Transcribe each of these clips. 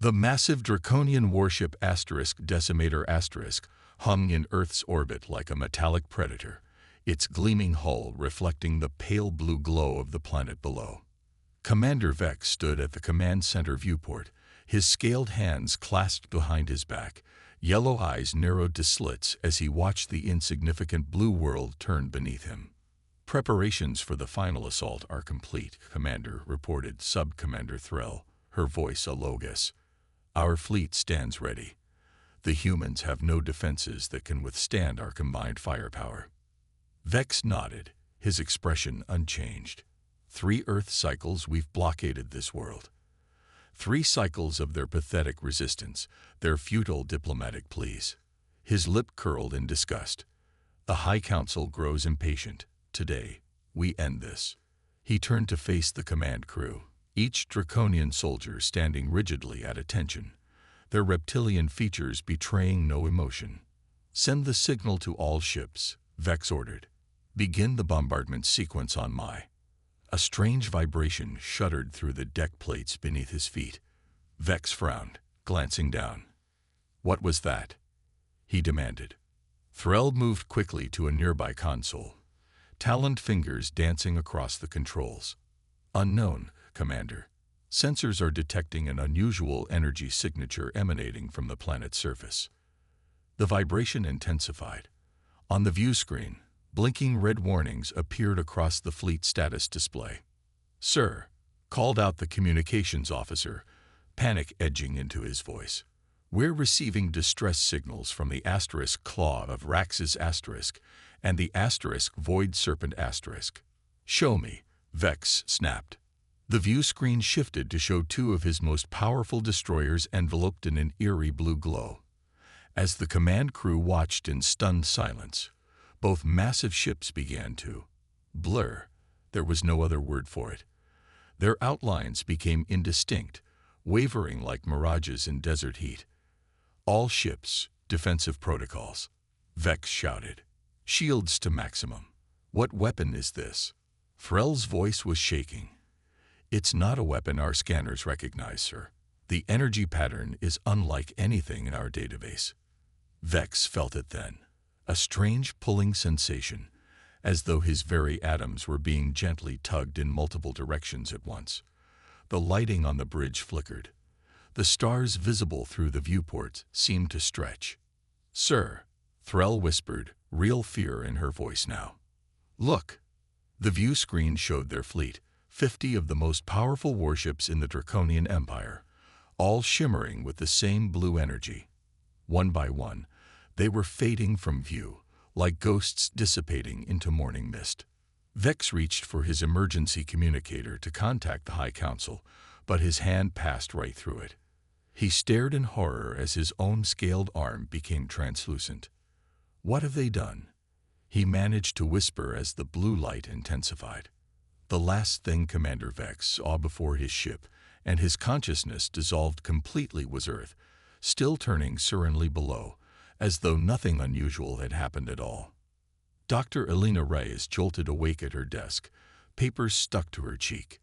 The massive Draconian warship Decimator hung in Earth's orbit like a metallic predator, its gleaming hull reflecting the pale blue glow of the planet below. Commander Vex stood at the command center viewport, his scaled hands clasped behind his back, yellow eyes narrowed to slits as he watched the insignificant blue world turn beneath him. "Preparations for the final assault are complete," Commander reported Sub-Commander Threll, her voice a low guess. "Our fleet stands ready. The humans have no defenses that can withstand our combined firepower." Vex nodded, his expression unchanged. 3 Earth cycles we've blockaded this world. 3 cycles of their pathetic resistance, their futile diplomatic pleas. His lip curled in disgust. The High Council grows impatient. Today, we end this. He turned to face the command crew, each Draconian soldier standing rigidly at attention, their reptilian features betraying no emotion. "Send the signal to all ships," Vex ordered. "Begin the bombardment sequence on my." A strange vibration shuddered through the deck plates beneath his feet. Vex frowned, glancing down. "What was that?" he demanded. Threll moved quickly to a nearby console, taloned fingers dancing across the controls. "Unknown, Commander. Sensors are detecting an unusual energy signature emanating from the planet's surface." The vibration intensified. On the view screen, blinking red warnings appeared across the fleet status display. "Sir," called out the communications officer, panic edging into his voice. "We're receiving distress signals from the * claw of Rax's * and the * Void Serpent *. Show me," Vex snapped. The view screen shifted to show 2 of his most powerful destroyers enveloped in an eerie blue glow. As the command crew watched in stunned silence, both massive ships began to blur. There was no other word for it. Their outlines became indistinct, wavering like mirages in desert heat. "All ships, defensive protocols," Vex shouted. "Shields to maximum." "What weapon is this?" Threll's voice was shaking. "It's not a weapon our scanners recognize, sir. The energy pattern is unlike anything in our database." Vex felt it then. A strange pulling sensation, as though his very atoms were being gently tugged in multiple directions at once. The lighting on the bridge flickered. The stars visible through the viewports seemed to stretch. "Sir," Threll whispered, real fear in her voice now. "Look." The view screen showed their fleet, 50 of the most powerful warships in the Draconian Empire, all shimmering with the same blue energy. One by one, they were fading from view, like ghosts dissipating into morning mist. Vex reached for his emergency communicator to contact the High Council, but his hand passed right through it. He stared in horror as his own scaled arm became translucent. "What have they done?" he managed to whisper as the blue light intensified. The last thing Commander Vex saw before his ship and his consciousness dissolved completely was Earth, still turning serenely below, as though nothing unusual had happened at all. Dr. Elena Reyes jolted awake at her desk, papers stuck to her cheek.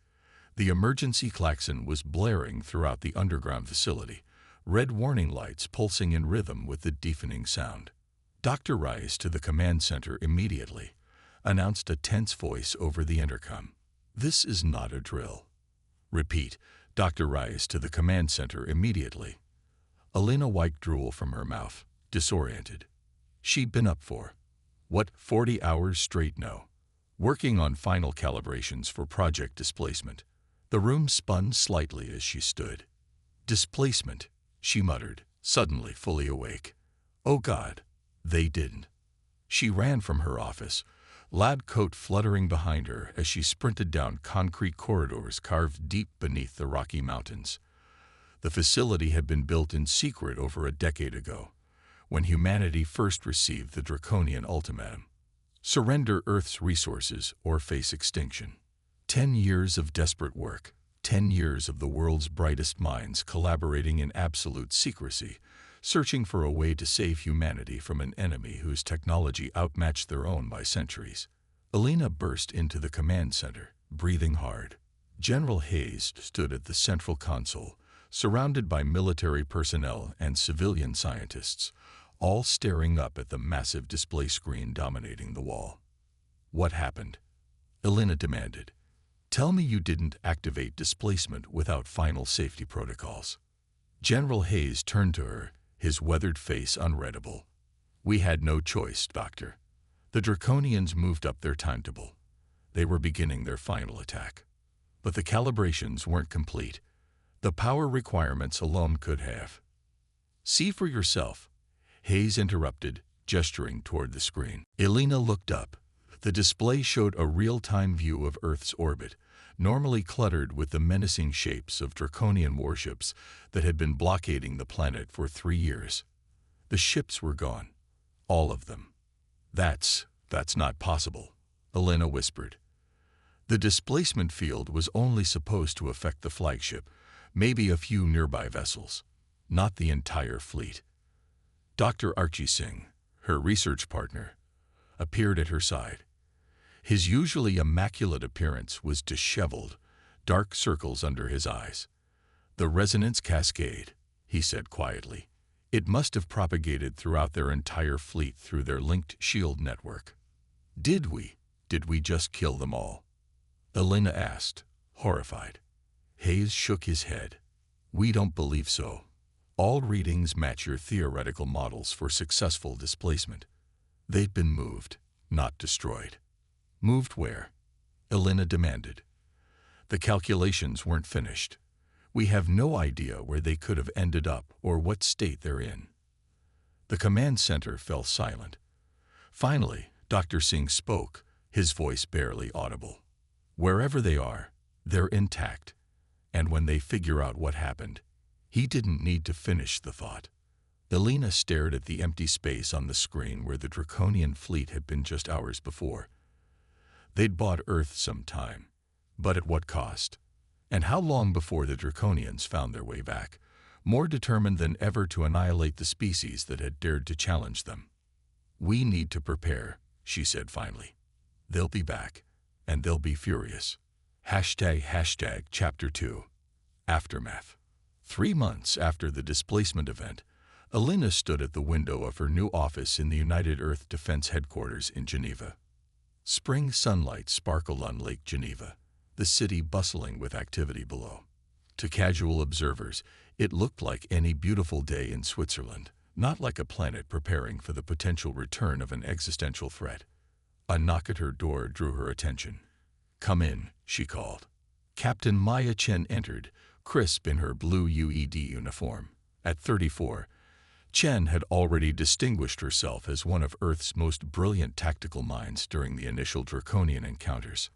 The emergency klaxon was blaring throughout the underground facility, red warning lights pulsing in rhythm with the deafening sound. "Dr. Reyes to the command center immediately," announced a tense voice over the intercom. "This is not a drill." "Repeat, Dr. Reyes to the command center immediately." Elena wiped drool from her mouth, disoriented. She'd been up for, 40 hours straight? No. Working on final calibrations for Project Displacement. The room spun slightly as she stood. "Displacement," she muttered, suddenly fully awake. "Oh God, they didn't." She ran from her office, lab coat fluttering behind her as she sprinted down concrete corridors carved deep beneath the Rocky Mountains. The facility had been built in secret over a decade ago, when humanity first received the Draconian ultimatum: surrender Earth's resources or face extinction. 10 years of desperate work, 10 years of the world's brightest minds collaborating in absolute secrecy, searching for a way to save humanity from an enemy whose technology outmatched their own by centuries. Elena burst into the command center, breathing hard. General Hayes stood at the central console, surrounded by military personnel and civilian scientists, all staring up at the massive display screen dominating the wall. "What happened?" Elena demanded. "Tell me you didn't activate displacement without final safety protocols." General Hayes turned to her, his weathered face unreadable. "We had no choice, Doctor. The Draconians moved up their timetable. They were beginning their final attack. But the calibrations weren't complete. The power requirements alone could have." "See for yourself," Hayes interrupted, gesturing toward the screen. Elena looked up. The display showed a real-time view of Earth's orbit, normally cluttered with the menacing shapes of Draconian warships that had been blockading the planet for 3 years. The ships were gone. All of them. That's not possible," Elena whispered. "The displacement field was only supposed to affect the flagship, maybe a few nearby vessels, not the entire fleet." Dr. Archie Singh, her research partner, appeared at her side. His usually immaculate appearance was disheveled, dark circles under his eyes. "The resonance cascade," he said quietly. "It must have propagated throughout their entire fleet through their linked shield network." Did we just kill them all?" Elena asked, horrified. Hayes shook his head. "We don't believe so. All readings match your theoretical models for successful displacement. They'd been moved, not destroyed." "Moved where?" Elena demanded. "The calculations weren't finished. We have no idea where they could have ended up or what state they're in." The command center fell silent. Finally, Dr. Singh spoke, his voice barely audible. "Wherever they are, they're intact. And when they figure out what happened," he didn't need to finish the thought. Elena stared at the empty space on the screen where the Draconian fleet had been just hours before. They'd bought Earth some time, but at what cost? And how long before the Draconians found their way back, more determined than ever to annihilate the species that had dared to challenge them? "We need to prepare," she said finally. "They'll be back, and they'll be furious." Chapter 2. Aftermath. 3 months after the displacement event, Elena stood at the window of her new office in the United Earth Defense Headquarters in Geneva. Spring sunlight sparkled on Lake Geneva, the city bustling with activity below. To casual observers, it looked like any beautiful day in Switzerland, not like a planet preparing for the potential return of an existential threat. A knock at her door drew her attention. "Come in," she called. Captain Maya Chen entered, crisp in her blue UED uniform. At 34, Chen had already distinguished herself as one of Earth's most brilliant tactical minds during the initial Draconian encounters.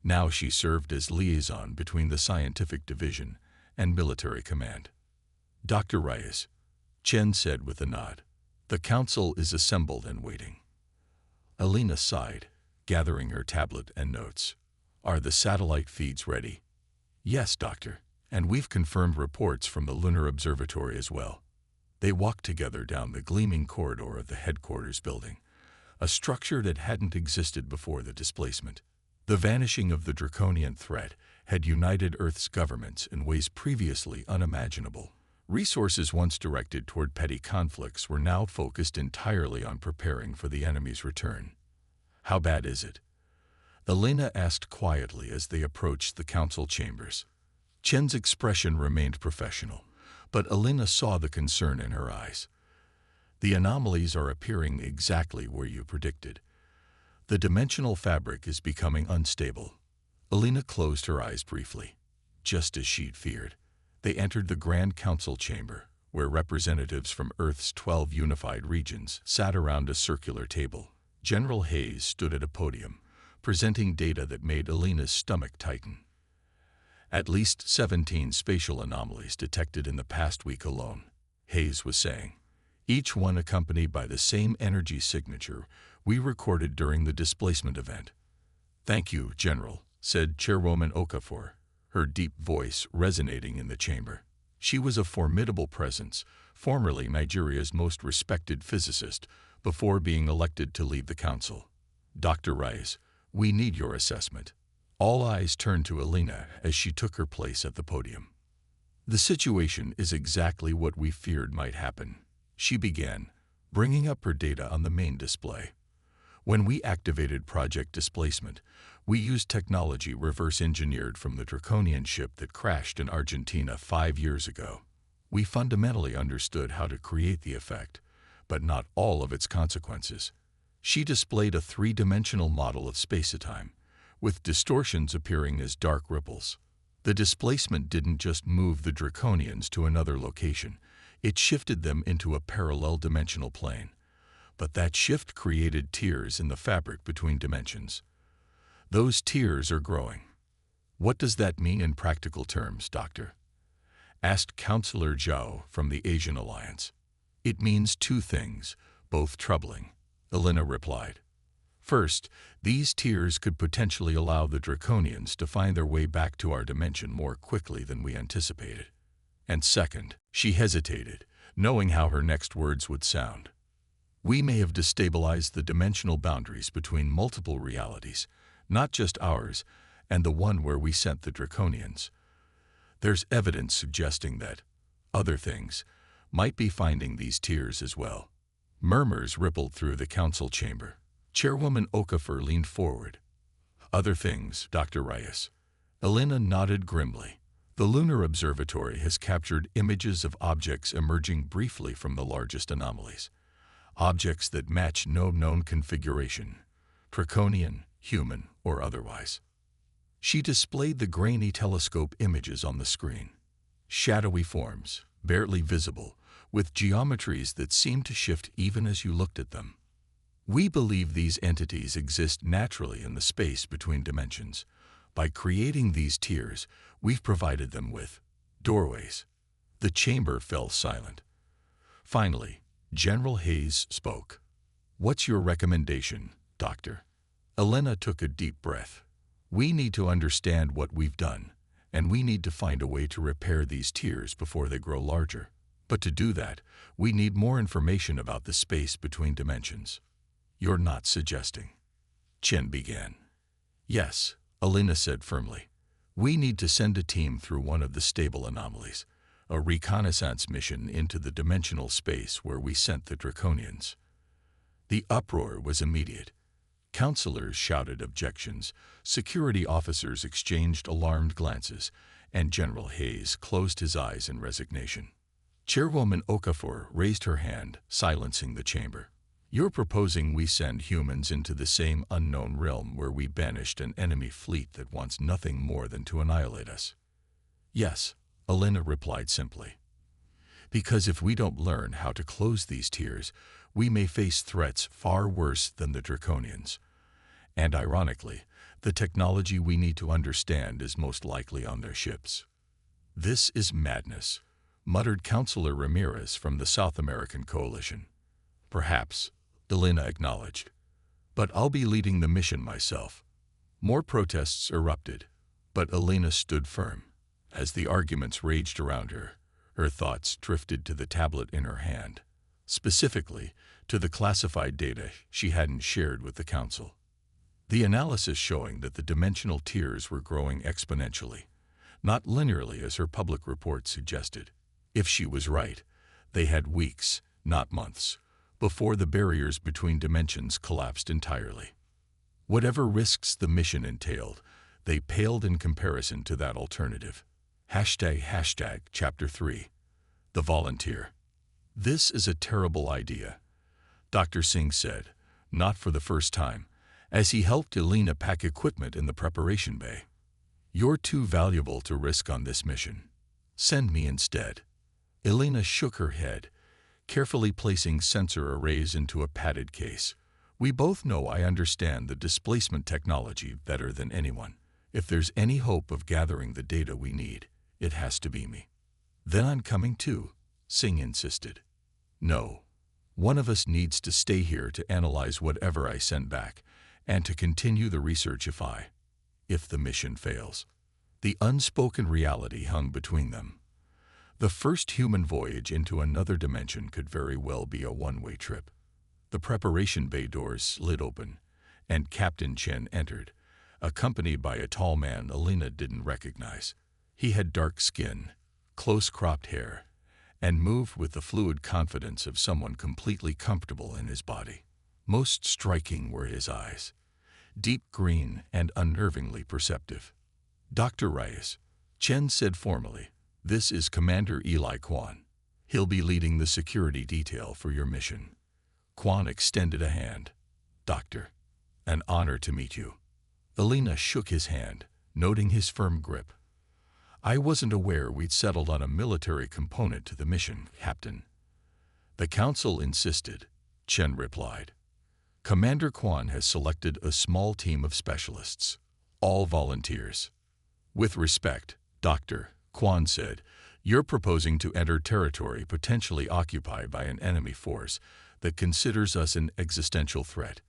Now she served as liaison between the scientific division and military command. "Dr. Reyes," Chen said with a nod, "the council is assembled and waiting." Elena sighed, gathering her tablet and notes. "Are the satellite feeds ready?" "Yes, Doctor, and we've confirmed reports from the Lunar Observatory as well." They walked together down the gleaming corridor of the headquarters building, a structure that hadn't existed before the displacement. The vanishing of the Draconian threat had united Earth's governments in ways previously unimaginable. Resources once directed toward petty conflicts were now focused entirely on preparing for the enemy's return. "How bad is it?" Elena asked quietly as they approached the council chambers. Chen's expression remained professional, but Elena saw the concern in her eyes. "The anomalies are appearing exactly where you predicted. The dimensional fabric is becoming unstable." Elena closed her eyes briefly. Just as she'd feared, they entered the Grand Council chamber, where representatives from Earth's 12 unified regions sat around a circular table. General Hayes stood at a podium, presenting data that made Elena's stomach tighten. "At least 17 spatial anomalies detected in the past week alone," Hayes was saying, "each one accompanied by the same energy signature we recorded during the displacement event." "Thank you, General," said Chairwoman Okafor, her deep voice resonating in the chamber. She was a formidable presence, formerly Nigeria's most respected physicist, before being elected to lead the council. "Dr. Reyes, we need your assessment." All eyes turned to Elena as she took her place at the podium. The situation is exactly what we feared might happen. She began, bringing up her data on the main display. When we activated Project Displacement, we used technology reverse-engineered from the Draconian ship that crashed in Argentina 5 years ago. We fundamentally understood how to create the effect, but not all of its consequences. She displayed a three-dimensional model of space-time, with distortions appearing as dark ripples. The displacement didn't just move the Draconians to another location, it shifted them into a parallel dimensional plane. But that shift created tears in the fabric between dimensions. Those tears are growing. What does that mean in practical terms, Doctor? Asked Counselor Zhao from the Asian Alliance. It means two things, both troubling, Elena replied. First, these tears could potentially allow the Draconians to find their way back to our dimension more quickly than we anticipated. And second, she hesitated, knowing how her next words would sound. We may have destabilized the dimensional boundaries between multiple realities, not just ours, and the one where we sent the Draconians. There's evidence suggesting that other things might be finding these tears as well. Murmurs rippled through the council chamber. Chairwoman Okafor leaned forward. Other things, Dr. Reyes. Elena nodded grimly. The Lunar Observatory has captured images of objects emerging briefly from the largest anomalies. Objects that match no known configuration, Draconian, human, or otherwise. She displayed the grainy telescope images on the screen. Shadowy forms, barely visible, with geometries that seemed to shift even as you looked at them. We believe these entities exist naturally in the space between dimensions. By creating these tiers, we've provided them with doorways. The chamber fell silent. Finally, General Hayes spoke. What's your recommendation, Doctor? Elena took a deep breath. We need to understand what we've done, and we need to find a way to repair these tiers before they grow larger. But to do that, we need more information about the space between dimensions. You're not suggesting. Chen began. Yes, Elena said firmly. We need to send a team through one of the stable anomalies, a reconnaissance mission into the dimensional space where we sent the Draconians. The uproar was immediate. Counselors shouted objections, security officers exchanged alarmed glances, and General Hayes closed his eyes in resignation. Chairwoman Okafor raised her hand, silencing the chamber. You're proposing we send humans into the same unknown realm where we banished an enemy fleet that wants nothing more than to annihilate us. Yes, Elena replied simply. Because if we don't learn how to close these tiers, we may face threats far worse than the Draconians. And ironically, the technology we need to understand is most likely on their ships. This is madness, muttered Counselor Ramirez from the South American Coalition. Perhaps, Elena acknowledged. But I'll be leading the mission myself. More protests erupted, but Elena stood firm. As the arguments raged around her, her thoughts drifted to the tablet in her hand, specifically to the classified data she hadn't shared with the Council. The analysis showing that the dimensional tiers were growing exponentially, not linearly as her public report suggested. If she was right, they had weeks, not months, before the barriers between dimensions collapsed entirely. Whatever risks the mission entailed, they paled in comparison to that alternative. Chapter 3. The Volunteer. This is a terrible idea, Dr. Singh said, not for the first time, as he helped Elena pack equipment in the preparation bay. You're too valuable to risk on this mission. Send me instead. Elena shook her head, carefully placing sensor arrays into a padded case. We both know I understand the displacement technology better than anyone. If there's any hope of gathering the data we need, it has to be me. Then I'm coming too, Singh insisted. No. One of us needs to stay here to analyze whatever I send back, and to continue the research if the mission fails. The unspoken reality hung between them. The first human voyage into another dimension could very well be a one-way trip. The preparation bay doors slid open, and Captain Chen entered, accompanied by a tall man Elena didn't recognize. He had dark skin, close-cropped hair, and moved with the fluid confidence of someone completely comfortable in his body. Most striking were his eyes, deep green and unnervingly perceptive. "Dr. Reyes," Chen said formally, "this is Commander Eli Quan. He'll be leading the security detail for your mission." Quan extended a hand. "Doctor, an honor to meet you." Elena shook his hand, noting his firm grip. "I wasn't aware we'd settled on a military component to the mission, Captain." "The Council insisted," Chen replied. "Commander Quan has selected a small team of specialists, all volunteers." "With respect, Doctor," Quan said, "you're proposing to enter territory potentially occupied by an enemy force that considers us an existential threat.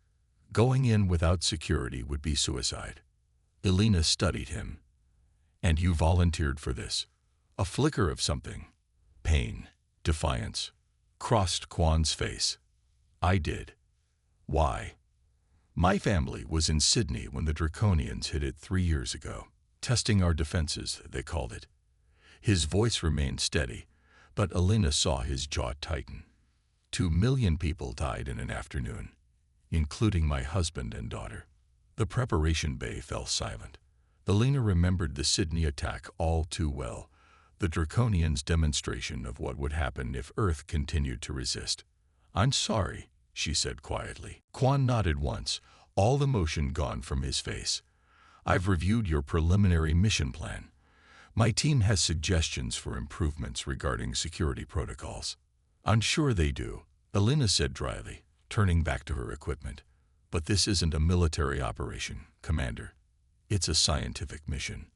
Going in without security would be suicide." Elena studied him. "And you volunteered for this?" A flicker of something, pain, defiance, crossed Quan's face. "I did." "Why?" "My family was in Sydney when the Draconians hit it 3 years ago. Testing our defenses, they called it." His voice remained steady, but Elena saw his jaw tighten. 2 million people died in an afternoon, including my husband and daughter. The preparation bay fell silent. Elena remembered the Sydney attack all too well, the Draconians' demonstration of what would happen if Earth continued to resist. "I'm sorry," she said quietly. Quan nodded once, all emotion gone from his face. "I've reviewed your preliminary mission plan. My team has suggestions for improvements regarding security protocols." "I'm sure they do," Elena said dryly, turning back to her equipment. "But this isn't a military operation, Commander. It's a scientific mission."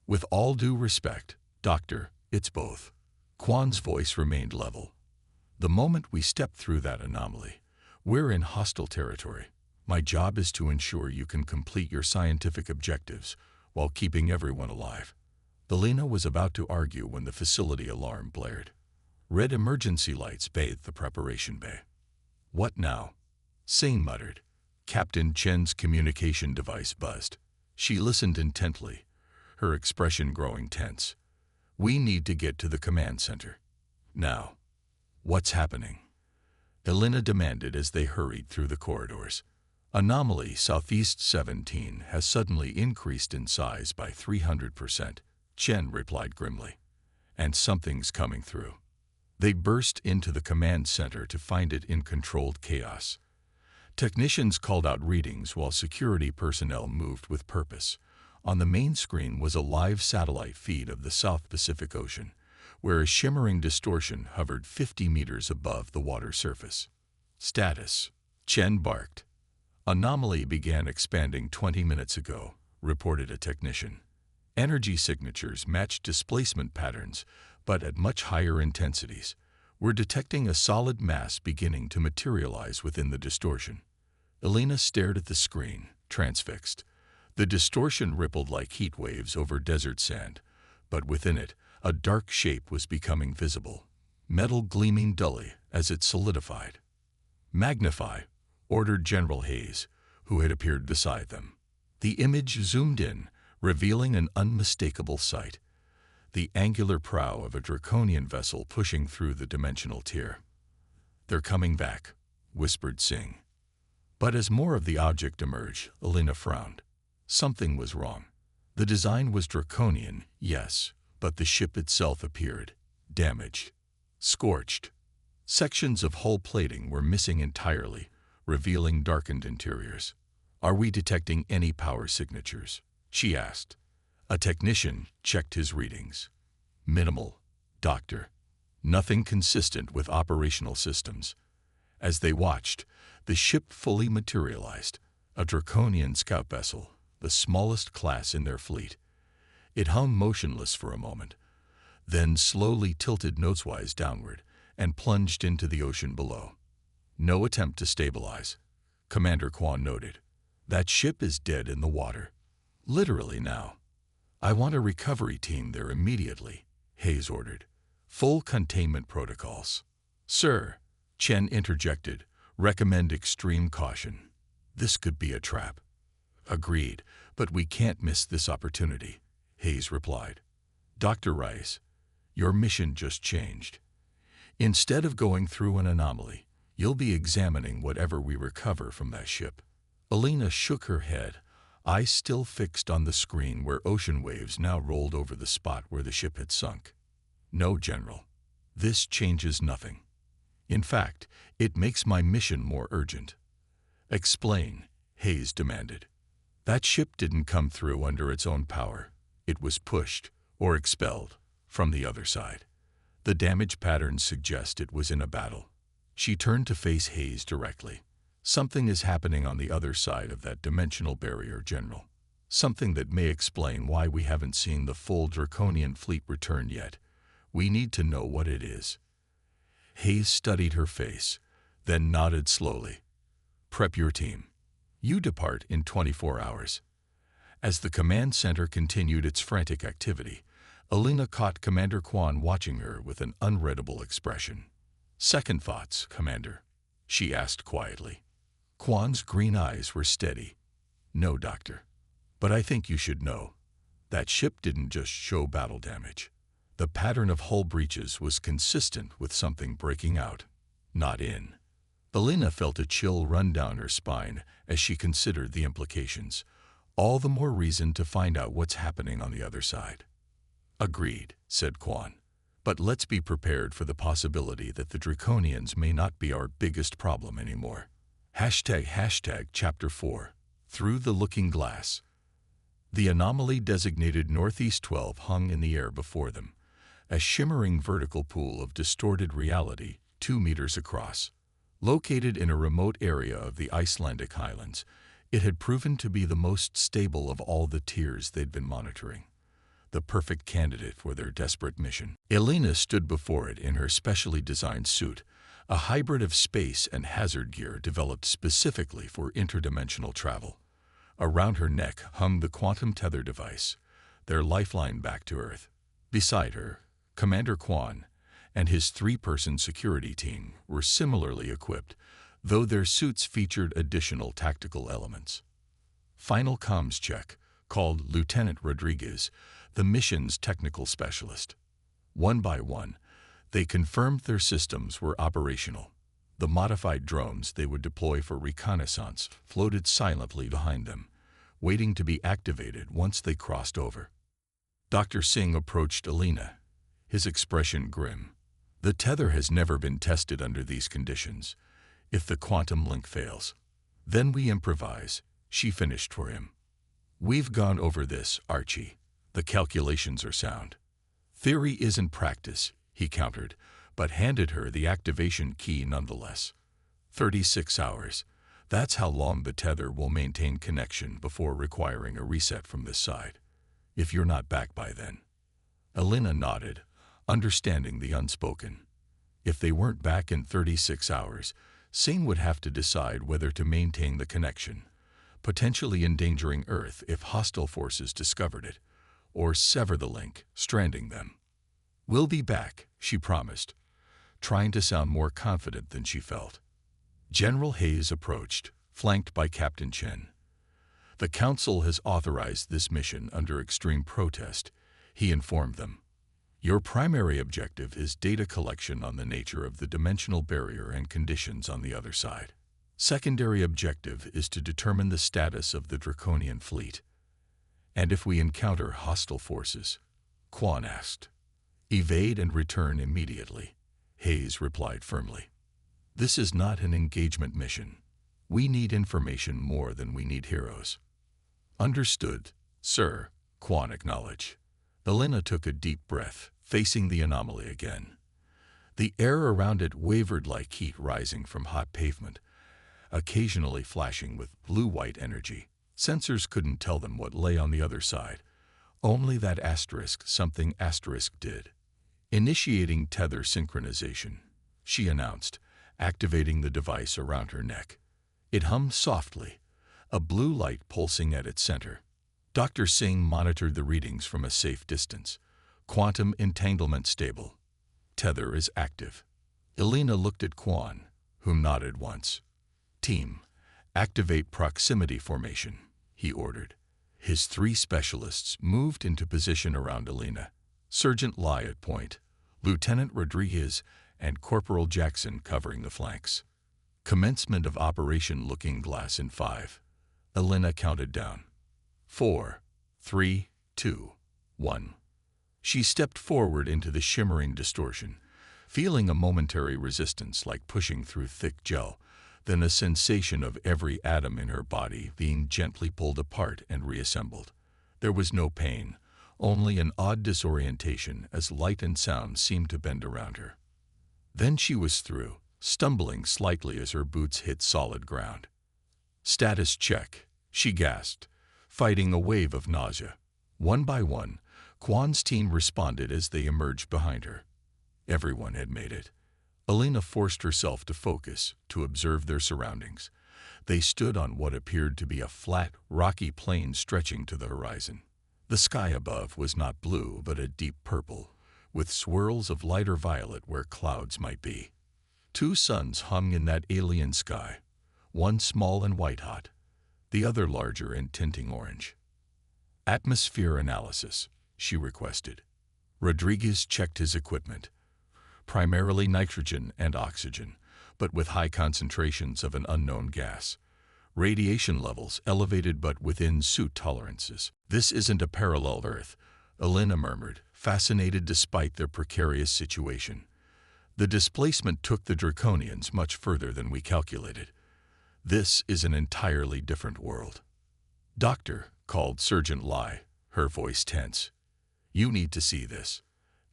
"With all due respect, Doctor, it's both." Quan's voice remained level. "The moment we step through that anomaly, we're in hostile territory. My job is to ensure you can complete your scientific objectives while keeping everyone alive." Elena was about to argue when the facility alarm blared. Red emergency lights bathed the preparation bay. "What now?" Sane muttered. Captain Chen's communication device buzzed. She listened intently, her expression growing tense. "We need to get to the command center. Now." "What's happening?" Elena demanded as they hurried through the corridors. "Anomaly Southeast 17 has suddenly increased in size by 300%, Chen replied grimly. "And something's coming through." They burst into the command center to find it in controlled chaos. Technicians called out readings while security personnel moved with purpose. On the main screen was a live satellite feed of the South Pacific Ocean, where a shimmering distortion hovered 50 meters above the water surface. "Status," Chen barked. "Anomaly began expanding 20 minutes ago," reported a technician. "Energy signatures match displacement patterns, but at much higher intensities. We're detecting a solid mass beginning to materialize within the distortion." Elena stared at the screen, transfixed. The distortion rippled like heat waves over desert sand, but within it, a dark shape was becoming visible, metal gleaming dully as it solidified. "Magnify," ordered General Hayes, who had appeared beside them. The image zoomed in, revealing an unmistakable sight: the angular prow of a Draconian vessel pushing through the dimensional tier. "They're coming back," whispered Singh. But as more of the object emerged, Elena frowned. Something was wrong. The design was Draconian, yes, but the ship itself appeared damaged, scorched. Sections of hull plating were missing entirely, revealing darkened interiors. "Are we detecting any power signatures?" she asked. A technician checked his readings. "Minimal, Doctor. Nothing consistent with operational systems." As they watched, the ship fully materialized, a Draconian scout vessel, the smallest class in their fleet. It hung motionless for a moment, then slowly tilted nosewise downward and plunged into the ocean below. "No attempt to stabilize," Commander Quan noted. "That ship is dead in the water. Literally now." "I want a recovery team there immediately," Hayes ordered. "Full containment protocols." "Sir," Chen interjected, "recommend extreme caution. This could be a trap." "Agreed, but we can't miss this opportunity," Hayes replied. "Dr. Rice, Your mission just changed. Instead of going through an anomaly, you'll be examining whatever we recover from that ship." Alina shook her head, eyes still fixed on the screen where ocean waves now rolled over the spot where the ship had sunk. "No, General. This changes nothing. In fact, it makes my mission more urgent." "Explain," Hayes demanded. "That ship didn't come through under its own power. It was pushed, or expelled, from the other side. The damage patterns suggest it was in a battle." She turned to face Hayes directly. "Something is happening on the other side of that dimensional barrier, General. Something that may explain why we haven't seen the full Draconian fleet return yet. We need to know what it is." Hayes studied her face, then nodded slowly. "Prep your team. You depart in 24 hours. As the command center continued its frantic activity, Alina caught Commander Quan watching her with an unreadable expression. "Second thoughts, Commander?" she asked quietly. Quan's green eyes were steady. "No, Doctor. But I think you should know. That ship didn't just show battle damage. The pattern of hull breaches was consistent with something breaking out, not in." Alina felt a chill run down her spine as she considered the implications. All the more reason to find out what's happening on the other side. "Agreed," said Quan. "But let's be prepared for the possibility that the Draconians may not be our biggest problem anymore." Chapter 4. Through the Looking Glass. The anomaly designated Northeast 12 hung in the air before them, a shimmering vertical pool of distorted reality 2 meters across. Located in a remote area of the Icelandic highlands, it had proven to be the most stable of all the tiers they'd been monitoring. The perfect candidate for their desperate mission. Alina stood before it in her specially designed suit, a hybrid of space and hazard gear developed specifically for interdimensional travel. Around her neck hung the quantum tether device, their lifeline back to Earth. Beside her, Commander Quan and his 3-person security team were similarly equipped, though their suits featured additional tactical elements. Final comms check, called Lieutenant Rodriguez, the mission's technical specialist. One by one, they confirmed their systems were operational. The modified drones they would deploy for reconnaissance floated silently behind them, waiting to be activated once they crossed over. Dr. Singh approached Alina, his expression grim. "The tether has never been tested under these conditions. If the quantum link fails, then we improvise," she finished for him. "We've gone over this, Archie. The calculations are sound." "Theory isn't practice," he countered, but handed her the activation key nonetheless. 36 hours. That's how long the tether will maintain connection before requiring a reset from this side. If you're not back by then. Alina nodded, understanding the unspoken. If they weren't back in 36 hours, Singh would have to decide whether to maintain the connection, potentially endangering Earth if hostile forces discovered it, or sever the link, stranding them. "We'll be back," she promised, trying to sound more confident than she felt. General Hayes approached, flanked by Captain Chen. "The Council has authorized this mission under extreme protest," he informed them. "Your primary objective is data collection on the nature of the dimensional barrier and conditions on the other side. Secondary objective is to determine the status of the Draconian fleet." "And if we encounter hostile forces?" Quan asked. "Evade and return immediately," Hayes replied firmly. "This is not an engagement mission. We need information more than we need heroes." "Understood, sir," Quan acknowledged. Alina took a deep breath, facing the anomaly again. The air around it wavered like heat rising from hot pavement, occasionally flashing with blue-white energy. Sensors couldn't tell them what lay on the other side, only that something did. "Initiating tether synchronization," she announced, activating the device around her neck. It hummed softly, a blue light pulsing at its center. Dr. Singh monitored the readings from a safe distance. "Quantum entanglement stable. Tether is active." Alina looked at Quan, who nodded once. "Team, activate proximity formation," he ordered. His 3 specialists moved into position around Alina. Sergeant Lai at point, Lieutenant Rodriguez and Corporal Jackson covering the flanks. Commencement of Operation Looking Glass in 5. Elena counted down. 4, 3, 2, 1. She stepped forward into the shimmering distortion, feeling a momentary resistance like pushing through thick gel, then a sensation of every atom in her body being gently pulled apart and reassembled. There was no pain, only an odd disorientation as light and sound seemed to bend around her. Then she was through, stumbling slightly as her boots hit solid ground. "Status check," she gasped, fighting a wave of nausea. One by one, Quan's team responded as they emerged behind her. Everyone had made it. Elena forced herself to focus, to observe their surroundings. They stood on what appeared to be a flat, rocky plain stretching to the horizon. The sky above was not blue, but a deep purple, with swirls of lighter violet where clouds might be. 2 suns hung in that alien sky, one small and white-hot, the other larger and tinting orange. "Atmosphere analysis," she requested. Rodriguez checked his equipment. Primarily nitrogen and oxygen, but with high concentrations of an unknown gas. Radiation levels elevated but within suit tolerances. "This isn't a parallel Earth," Elena murmured, fascinated despite their precarious situation. "The displacement took the Draconians much further than we calculated. This is an entirely different world." "Doctor," called Sergeant Lai, her voice tense. "You need to see this."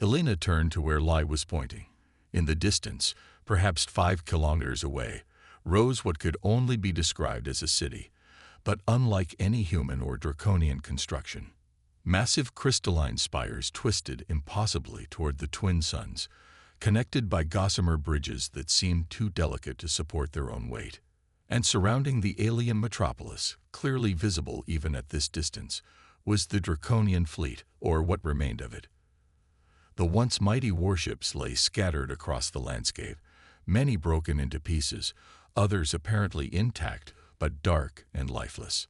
Elena turned to where Lai was pointing. In the distance, perhaps 5 kilometers away, rose what could only be described as a city, but unlike any human or Draconian construction. Massive crystalline spires twisted impossibly toward the twin suns, connected by gossamer bridges that seemed too delicate to support their own weight. And surrounding the alien metropolis, clearly visible even at this distance, was the Draconian fleet, or what remained of it. The once mighty warships lay scattered across the landscape, many broken into pieces, others apparently intact but dark and lifeless.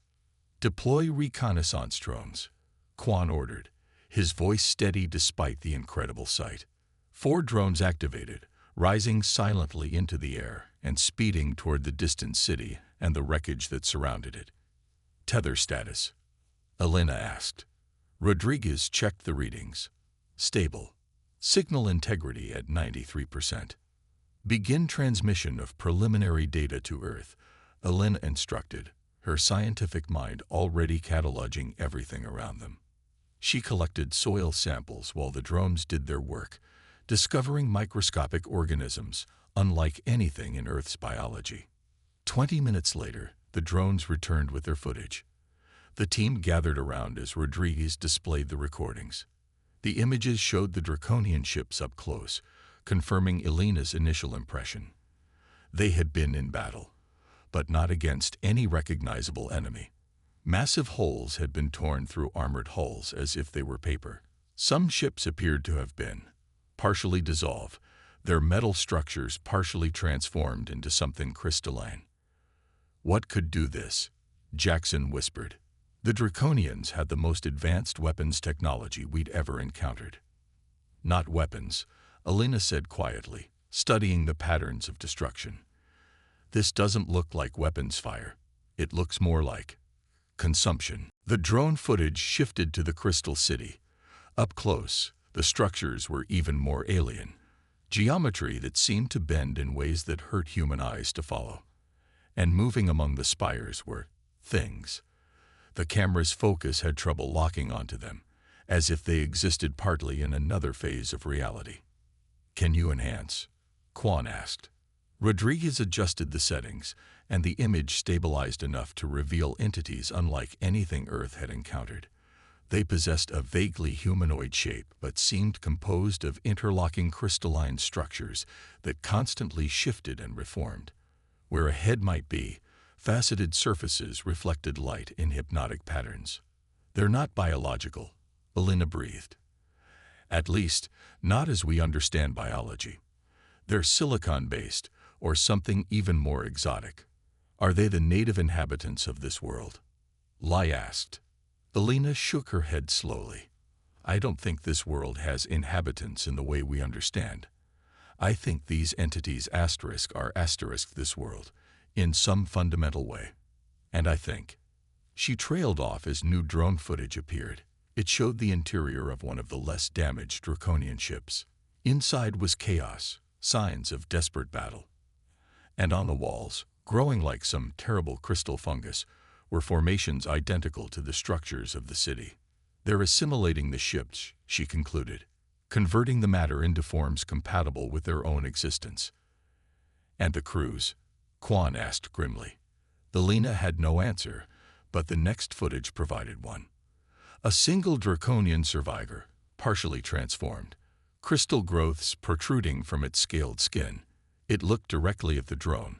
"Deploy reconnaissance drones," Quan ordered, his voice steady despite the incredible sight. 4 drones activated, rising silently into the air and speeding toward the distant city and the wreckage that surrounded it. "Tether status," Elena asked. Rodriguez checked the readings. "Stable. Signal integrity at 93%. "Begin transmission of preliminary data to Earth," Elena instructed, her scientific mind already cataloging everything around them. She collected soil samples while the drones did their work, discovering microscopic organisms unlike anything in Earth's biology. 20 minutes later, the drones returned with their footage. The team gathered around as Rodriguez displayed the recordings. The images showed the Draconian ships up close, confirming Elena's initial impression. They had been in battle, but not against any recognizable enemy. Massive holes had been torn through armored hulls as if they were paper. Some ships appeared to have been partially dissolved, their metal structures partially transformed into something crystalline. "What could do this?" Jackson whispered. "The Draconians had the most advanced weapons technology we'd ever encountered." "Not weapons," Elena said quietly, studying the patterns of destruction. "This doesn't look like weapons fire. It looks more like consumption." The drone footage shifted to the Crystal City. Up close, the structures were even more alien. Geometry that seemed to bend in ways that hurt human eyes to follow. And moving among the spires were things. The camera's focus had trouble locking onto them, as if they existed partly in another phase of reality. "Can you enhance?" Quan asked. Rodriguez adjusted the settings, and the image stabilized enough to reveal entities unlike anything Earth had encountered. They possessed a vaguely humanoid shape, but seemed composed of interlocking crystalline structures that constantly shifted and reformed. Where a head might be, faceted surfaces reflected light in hypnotic patterns. "They're not biological," Elena breathed. "At least, not as we understand biology. They're silicon-based, or something even more exotic." "Are they the native inhabitants of this world?" Lai asked. Elena shook her head slowly. I don't think this world has inhabitants in the way we understand. I think these entities are this world, in some fundamental way. And I think. She trailed off as new drone footage appeared. It showed the interior of one of the less damaged Draconian ships. Inside was chaos, signs of desperate battle. And on the walls, growing like some terrible crystal fungus, were formations identical to the structures of the city. They're assimilating the ships, she concluded, converting the matter into forms compatible with their own existence. And the crews? Quan asked grimly. The Lena had no answer, but the next footage provided one. A single Draconian survivor, partially transformed, crystal growths protruding from its scaled skin. It looked directly at the drone,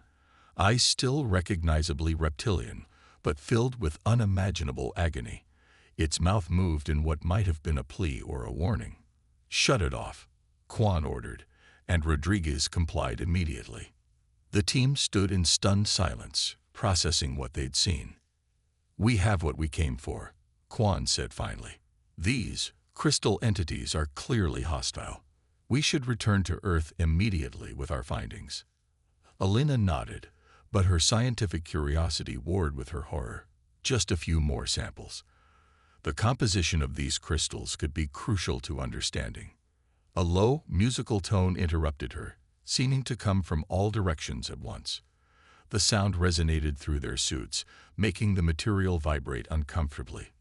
eyes still recognizably reptilian, but filled with unimaginable agony. Its mouth moved in what might have been a plea or a warning. "Shut it off," Quan ordered, and Rodriguez complied immediately. The team stood in stunned silence, processing what they'd seen. "We have what we came for," Quan said finally. "These crystal entities are clearly hostile. We should return to Earth immediately with our findings." Alina nodded, but her scientific curiosity warred with her horror. Just a few more samples. The composition of these crystals could be crucial to understanding. A low, musical tone interrupted her, seeming to come from all directions at once. The sound resonated through their suits, making the material vibrate uncomfortably.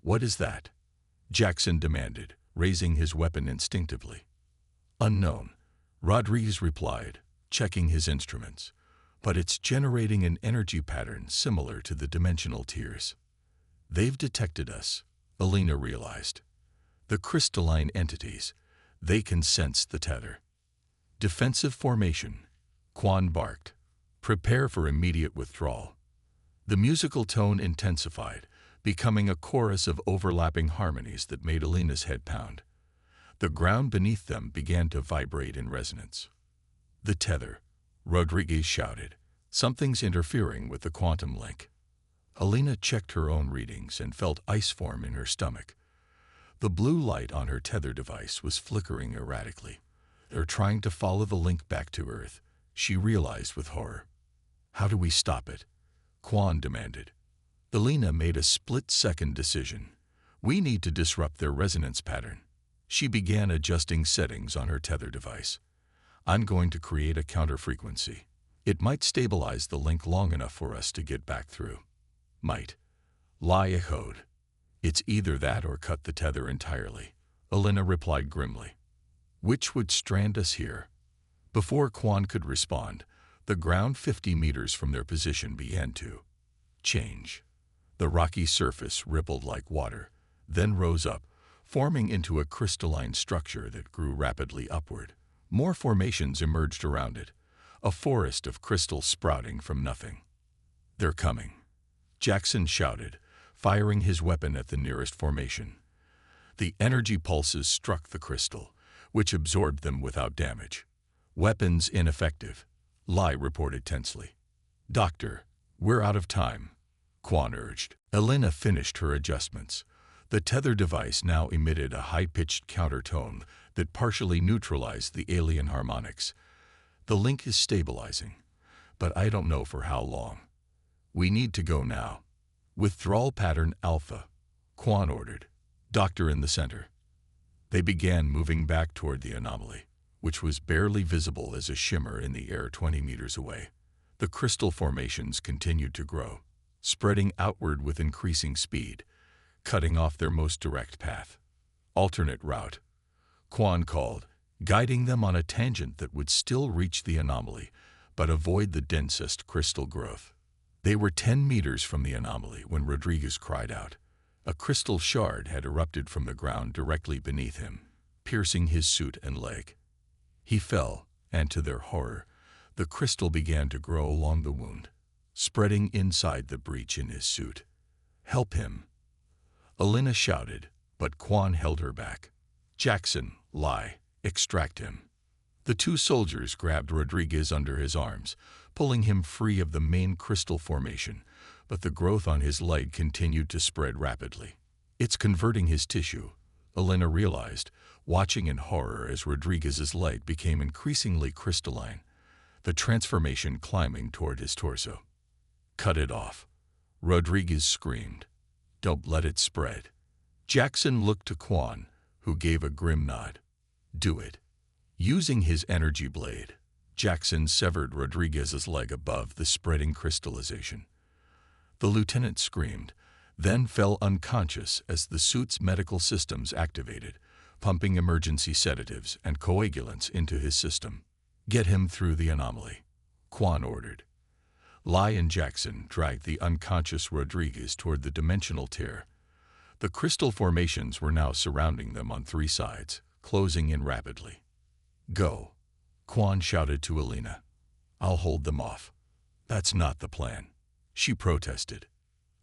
"What is that?" Jackson demanded, raising his weapon instinctively. "Unknown," Rodriguez replied, checking his instruments. "But it's generating an energy pattern similar to the dimensional tiers." "They've detected us," Alina realized. "The crystalline entities, they can sense the tether." "Defensive formation," Quan barked. "Prepare for immediate withdrawal." The musical tone intensified, becoming a chorus of overlapping harmonies that made Alina's head pound. The ground beneath them began to vibrate in resonance. "The tether," Rodriguez shouted. "Something's interfering with the quantum link." Alina checked her own readings and felt ice form in her stomach. The blue light on her tether device was flickering erratically. "They're trying to follow the link back to Earth," she realized with horror. "How do we stop it?" Quan demanded. Alina made a split-second decision. "We need to disrupt their resonance pattern." She began adjusting settings on her tether device. "I'm going to create a counter-frequency. It might stabilize the link long enough for us to get back through." "Might," Lai echoed. "It's either that or cut the tether entirely," Alina replied grimly. "Which would strand us here?" Before Quan could respond, the ground 50 meters from their position began to change. The rocky surface rippled like water, then rose up, forming into a crystalline structure that grew rapidly upward. More formations emerged around it, a forest of crystals sprouting from nothing. "They're coming," Jackson shouted, firing his weapon at the nearest formation. The energy pulses struck the crystal, which absorbed them without damage. "Weapons ineffective," Lai reported tensely. "Doctor, we're out of time," Quan urged. Alina finished her adjustments. The tether device now emitted a high-pitched countertone that partially neutralized the alien harmonics. "The link is stabilizing, but I don't know for how long. We need to go now." "Withdrawal pattern Alpha," Quan ordered. "Doctor in the center." They began moving back toward the anomaly, which was barely visible as a shimmer in the air 20 meters away. The crystal formations continued to grow, spreading outward with increasing speed, cutting off their most direct path. "Alternate route," Quan called, guiding them on a tangent that would still reach the anomaly, but avoid the densest crystal growth. They were 10 meters from the anomaly when Rodriguez cried out. A crystal shard had erupted from the ground directly beneath him, piercing his suit and leg. He fell, and to their horror, the crystal began to grow along the wound, spreading inside the breach in his suit. "Help him," Alina shouted, but Quan held her back. "Jackson, Lai, extract him." The two soldiers grabbed Rodriguez under his arms, pulling him free of the main crystal formation, but the growth on his leg continued to spread rapidly. "It's converting his tissue," Elena realized, watching in horror as Rodriguez's light became increasingly crystalline, the transformation climbing toward his torso. "Cut it off," Rodriguez screamed. "Don't let it spread." Jackson looked to Quan, who gave a grim nod. "Do it." Using his energy blade, Jackson severed Rodriguez's leg above the spreading crystallization. The lieutenant screamed, then fell unconscious as the suit's medical systems activated, pumping emergency sedatives and coagulants into his system. "Get him through the anomaly," Quan ordered. Lai and Jackson dragged the unconscious Rodriguez toward the dimensional tear. The crystal formations were now surrounding them on 3 sides, closing in rapidly. "Go," Quan shouted to Elena. "I'll hold them off." "That's not the plan," she protested.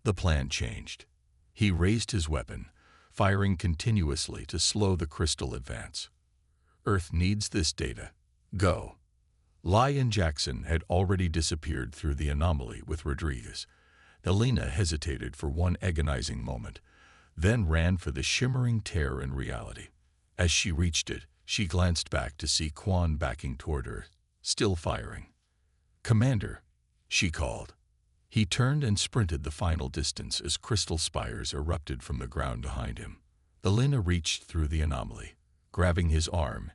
The plan changed. He raised his weapon, firing continuously to slow the crystal advance. "Earth needs this data. Go." Lai and Jackson had already disappeared through the anomaly with Rodriguez. Elena hesitated for one agonizing moment, then ran for the shimmering tear in reality. As she reached it, she glanced back to see Quan backing toward her, still firing. "Commander," she called. He turned and sprinted the final distance as crystal spires erupted from the ground behind him. Elena reached through the anomaly, grabbing his arm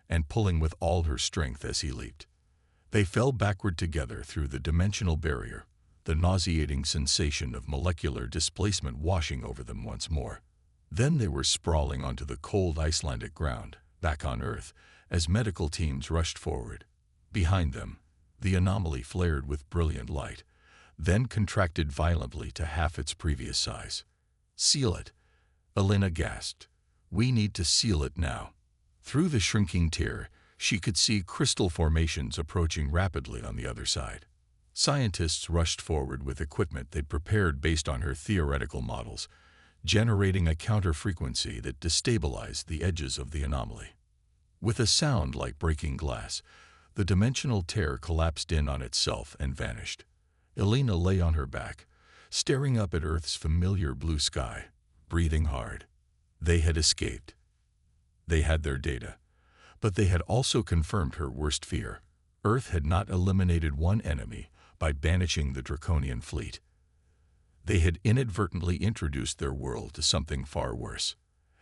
and pulling with all her strength as he leaped. They fell backward together through the dimensional barrier, the nauseating sensation of molecular displacement washing over them once more. Then they were sprawling onto the cold Icelandic ground, back on Earth, as medical teams rushed forward. Behind them, the anomaly flared with brilliant light, then contracted violently to half its previous size. "Seal it," Elena gasped. "We need to seal it now." Through the shrinking tear, she could see crystal formations approaching rapidly on the other side. Scientists rushed forward with equipment they'd prepared based on her theoretical models, generating a counter-frequency that destabilized the edges of the anomaly. With a sound like breaking glass, the dimensional tear collapsed in on itself and vanished. Elena lay on her back, staring up at Earth's familiar blue sky, breathing hard. They had escaped. They had their data, but they had also confirmed her worst fear. Earth had not eliminated one enemy by banishing the Draconian fleet. They had inadvertently introduced their world to something far worse.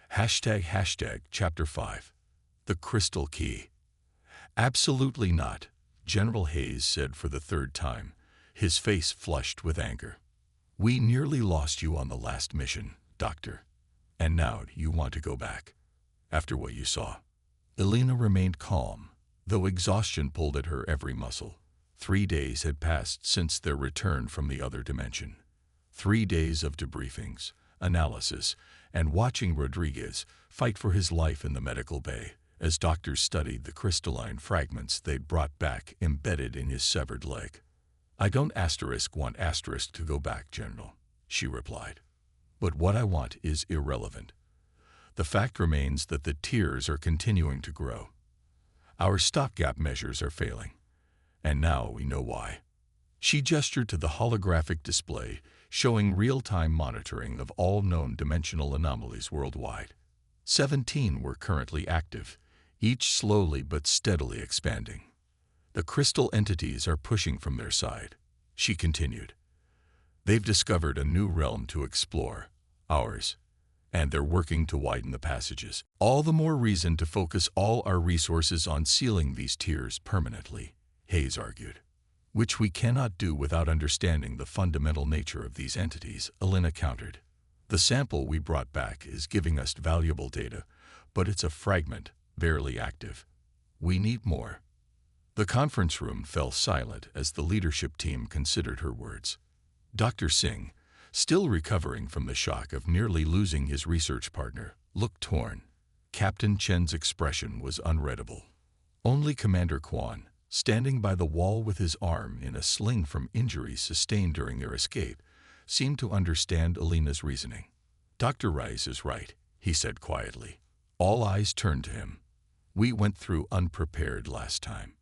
Chapter 5. The Crystal Key. "Absolutely not," General Hayes said for the 3rd time, his face flushed with anger. "We nearly lost you on the last mission, Doctor. And now you want to go back, after what you saw." Elena remained calm, though exhaustion pulled at her every muscle. 3 days had passed since their return from the other dimension. 3 days of debriefings, analysis, and watching Rodriguez fight for his life in the medical bay as doctors studied the crystalline fragments they'd brought back embedded in his severed leg. "I don't want to go back, General," she replied. "But what I want is irrelevant. The fact remains that the tears are continuing to grow. Our stopgap measures are failing, and now we know why." She gestured to the holographic display showing real-time monitoring of all known dimensional anomalies worldwide. 17 were currently active, each slowly but steadily expanding. "The crystal entities are pushing from their side," she continued. "They've discovered a new realm to explore, ours, and they're working to widen the passages. All the more reason to focus all our resources on sealing these tiers permanently," Hayes argued. "Which we cannot do without understanding the fundamental nature of these entities," Elena countered. "The sample we brought back is giving us valuable data, but it's a fragment, barely active. We need more." The conference room fell silent as the leadership team considered her words. Dr. Singh, still recovering from the shock of nearly losing his research partner, looked torn. Captain Chen's expression was unreadable. Only Commander Quan, standing by the wall with his arm in a sling from injuries sustained during their escape, seemed to understand Elena's reasoning. "Dr. Rice is right," he said quietly. All eyes turned to him. "We went through unprepared last time.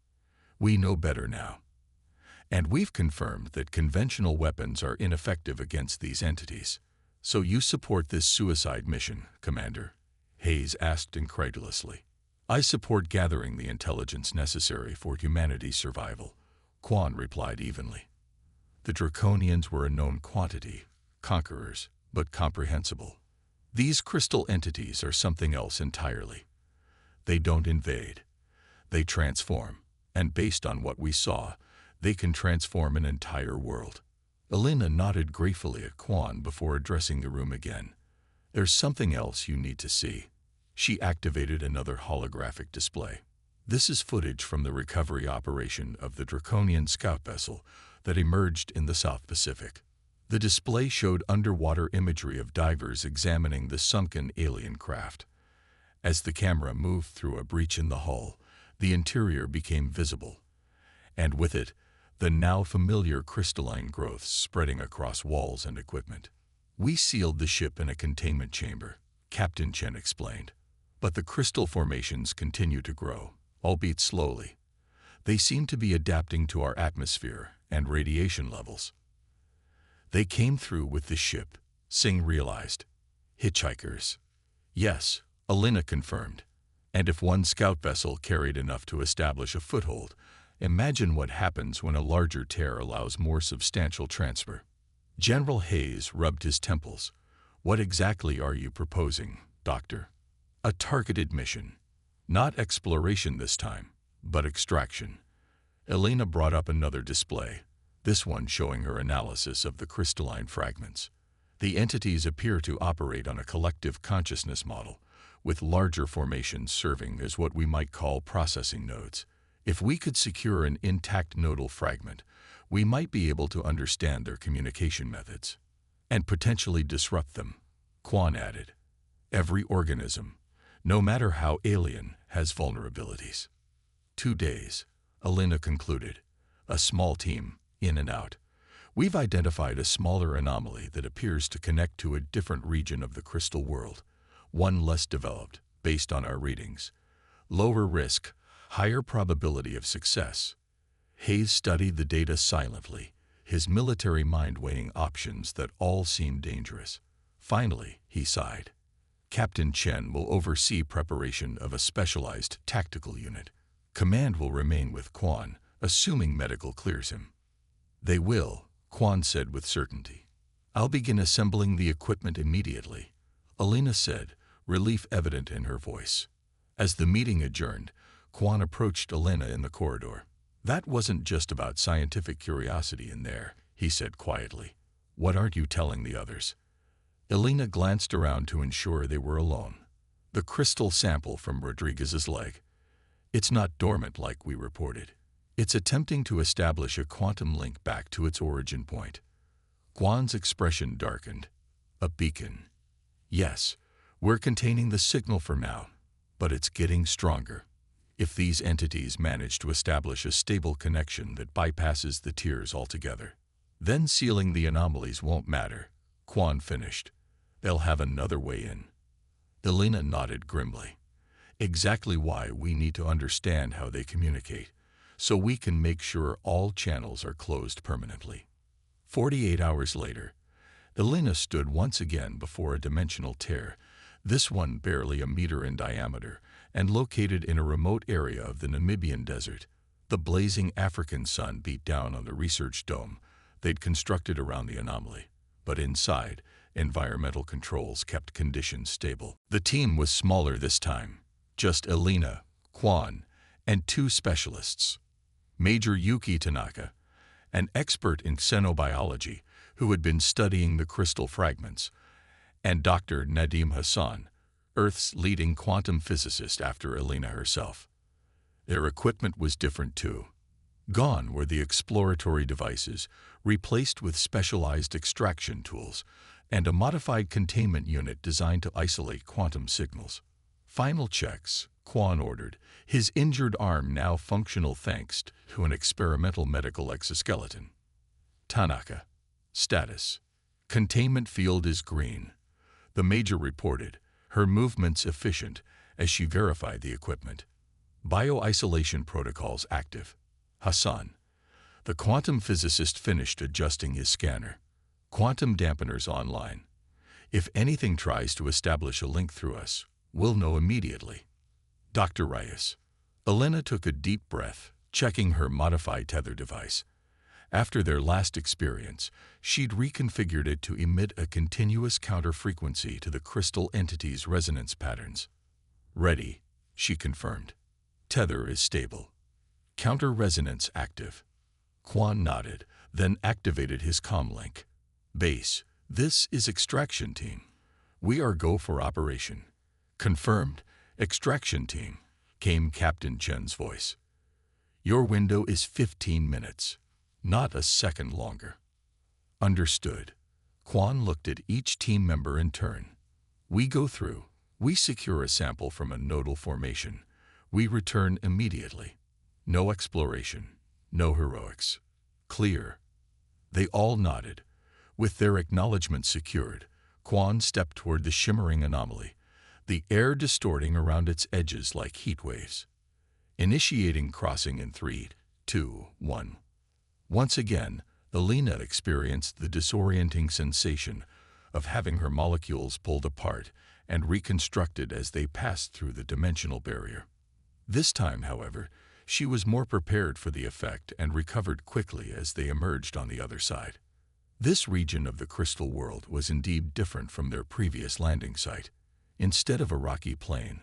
We know better now. And we've confirmed that conventional weapons are ineffective against these entities. So you support this suicide mission, Commander?" Hayes asked incredulously. I support gathering the intelligence necessary for humanity's survival, Quan replied evenly. The Draconians were a known quantity, conquerors, but comprehensible. These crystal entities are something else entirely. They don't invade. They transform, and based on what we saw, they can transform an entire world. Elena nodded gratefully at Quan before addressing the room again. There's something else you need to see. She activated another holographic display. This is footage from the recovery operation of the Draconian scout vessel that emerged in the South Pacific. The display showed underwater imagery of divers examining the sunken alien craft. As the camera moved through a breach in the hull, the interior became visible, and with it, the now familiar crystalline growths spreading across walls and equipment. We sealed the ship in a containment chamber, Captain Chen explained. But the crystal formations continue to grow, albeit slowly. They seem to be adapting to our atmosphere and radiation levels. They came through with the ship, Singh realized. Hitchhikers. Yes, Elena confirmed. And if one scout vessel carried enough to establish a foothold, imagine what happens when a larger tear allows more substantial transfer. General Hayes rubbed his temples. What exactly are you proposing, Doctor? A targeted mission. Not exploration this time, but extraction. Elena brought up another display, this one showing her analysis of the crystalline fragments. The entities appear to operate on a collective consciousness model, with larger formations serving as what we might call processing nodes. If we could secure an intact nodal fragment, we might be able to understand their communication methods and potentially disrupt them, Quan added. Every organism, no matter how alien, has vulnerabilities. 2 days, Elena concluded. A small team, in and out. We've identified a smaller anomaly that appears to connect to a different region of the crystal world, one less developed, based on our readings. Lower risk, higher probability of success. Hayes studied the data silently, his military mind weighing options that all seemed dangerous. Finally, he sighed. Captain Chen will oversee preparation of a specialized tactical unit. Command will remain with Quan, assuming medical clears him. They will, Quan said with certainty. I'll begin assembling the equipment immediately, Elena said, relief evident in her voice. As the meeting adjourned, Quan approached Elena in the corridor. That wasn't just about scientific curiosity in there, he said quietly. What aren't you telling the others? Elena glanced around to ensure they were alone. The crystal sample from Rodriguez's leg. It's not dormant like we reported. It's attempting to establish a quantum link back to its origin point. Quan's expression darkened. A beacon. Yes, we're containing the signal for now, but it's getting stronger. If these entities manage to establish a stable connection that bypasses the tiers altogether, then sealing the anomalies won't matter, Quan finished. They'll have another way in. Elena nodded grimly. Exactly why we need to understand how they communicate, so we can make sure all channels are closed permanently. 48 hours later, Elena stood once again before a dimensional tear, this one barely a meter in diameter, and located in a remote area of the Namibian desert. The blazing African sun beat down on the research dome they'd constructed around the anomaly, but inside, environmental controls kept conditions stable. The team was smaller this time, just Elena, Quan, and 2 specialists. Major Yuki Tanaka, an expert in xenobiology who had been studying the crystal fragments, and Dr. Nadim Hassan, Earth's leading quantum physicist after Elena herself. Their equipment was different too. Gone were the exploratory devices, replaced with specialized extraction tools, and a modified containment unit designed to isolate quantum signals. Final checks, Quan ordered, his injured arm now functional thanks to an experimental medical exoskeleton. Tanaka. Status. Containment field is green. The Major reported, her movements efficient as she verified the equipment. Bio-isolation protocols active. Hassan. The quantum physicist finished adjusting his scanner. Quantum dampeners online. If anything tries to establish a link through us, We'll know immediately. Dr. Reyes. Elena took a deep breath, checking her modified tether device. After their last experience, she'd reconfigured it to emit a continuous counter-frequency to the crystal entity's resonance patterns. Ready, she confirmed. Tether is stable. Counter-resonance active. Quan nodded, then activated his comlink. Base, this is Extraction Team. We are go for operation. Confirmed, Extraction Team, came Captain Chen's voice. Your window is 15 minutes. Not a second longer. Understood. Quan looked at each team member in turn. We go through. We secure a sample from a nodal formation. We return immediately. No exploration. No heroics. Clear. They all nodded. With their acknowledgement secured, Quan stepped toward the shimmering anomaly, the air distorting around its edges like heat waves. Initiating crossing in 3, 2, 1. Once again, Elena experienced the disorienting sensation of having her molecules pulled apart and reconstructed as they passed through the dimensional barrier. This time, however, she was more prepared for the effect and recovered quickly as they emerged on the other side. This region of the crystal world was indeed different from their previous landing site. Instead of a rocky plain,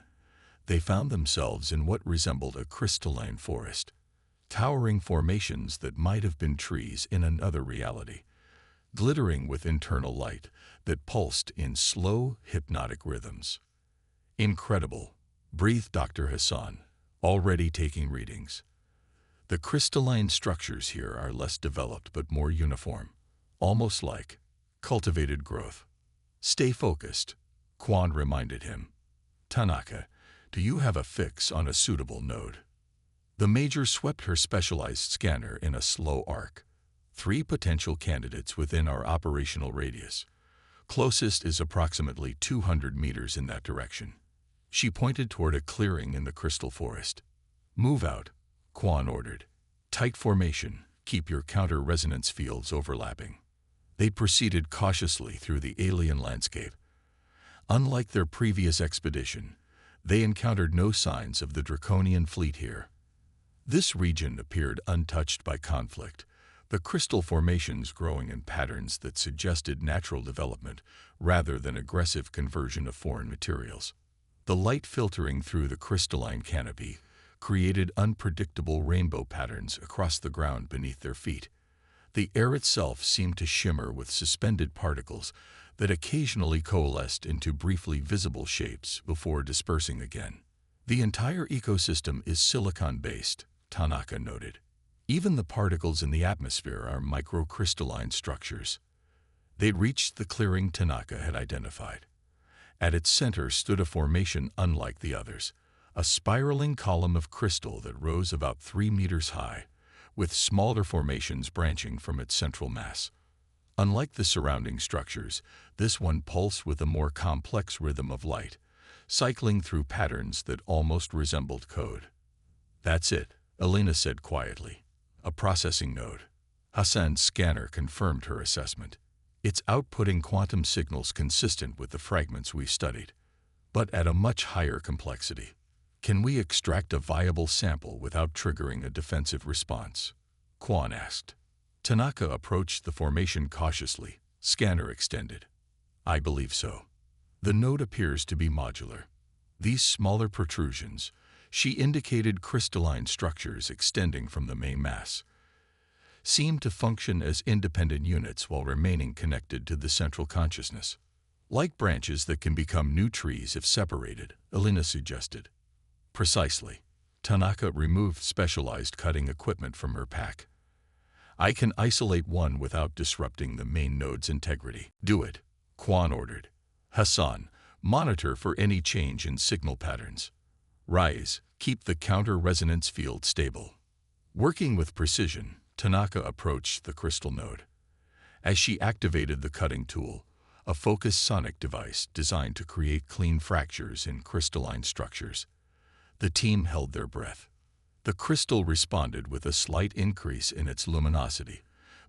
they found themselves in what resembled a crystalline forest. Towering formations that might have been trees in another reality, glittering with internal light that pulsed in slow, hypnotic rhythms. Incredible, breathed Dr. Hassan, already taking readings. The crystalline structures here are less developed but more uniform, almost like cultivated growth. Stay focused, Quan reminded him. Tanaka, do you have a fix on a suitable node? The Major swept her specialized scanner in a slow arc. 3 potential candidates within our operational radius. Closest is approximately 200 meters in that direction. She pointed toward a clearing in the crystal forest. Move out, Quan ordered. Tight formation, keep your counter-resonance fields overlapping. They proceeded cautiously through the alien landscape. Unlike their previous expedition, they encountered no signs of the Draconian fleet here. This region appeared untouched by conflict, the crystal formations growing in patterns that suggested natural development rather than aggressive conversion of foreign materials. The light filtering through the crystalline canopy created unpredictable rainbow patterns across the ground beneath their feet. The air itself seemed to shimmer with suspended particles that occasionally coalesced into briefly visible shapes before dispersing again. The entire ecosystem is silicon-based, Tanaka noted. Even the particles in the atmosphere are microcrystalline structures. They'd reached the clearing Tanaka had identified. At its center stood a formation unlike the others, a spiraling column of crystal that rose about 3 meters high, with smaller formations branching from its central mass. Unlike the surrounding structures, this one pulsed with a more complex rhythm of light, cycling through patterns that almost resembled code. That's it, Elena said quietly. A processing node. Hassan's scanner confirmed her assessment. It's outputting quantum signals consistent with the fragments we studied, but at a much higher complexity. Can we extract a viable sample without triggering a defensive response? Quan asked. Tanaka approached the formation cautiously, scanner extended. I believe so. The node appears to be modular. These smaller protrusions, she indicated crystalline structures extending from the main mass, seemed to function as independent units while remaining connected to the central consciousness. Like branches that can become new trees if separated, Elena suggested. Precisely. Tanaka removed specialized cutting equipment from her pack. I can isolate one without disrupting the main node's integrity. Do it, Quan ordered. Hassan, monitor for any change in signal patterns. Rise, keep the counter-resonance field stable. Working with precision, Tanaka approached the crystal node. As she activated the cutting tool, a focused sonic device designed to create clean fractures in crystalline structures, the team held their breath. The crystal responded with a slight increase in its luminosity,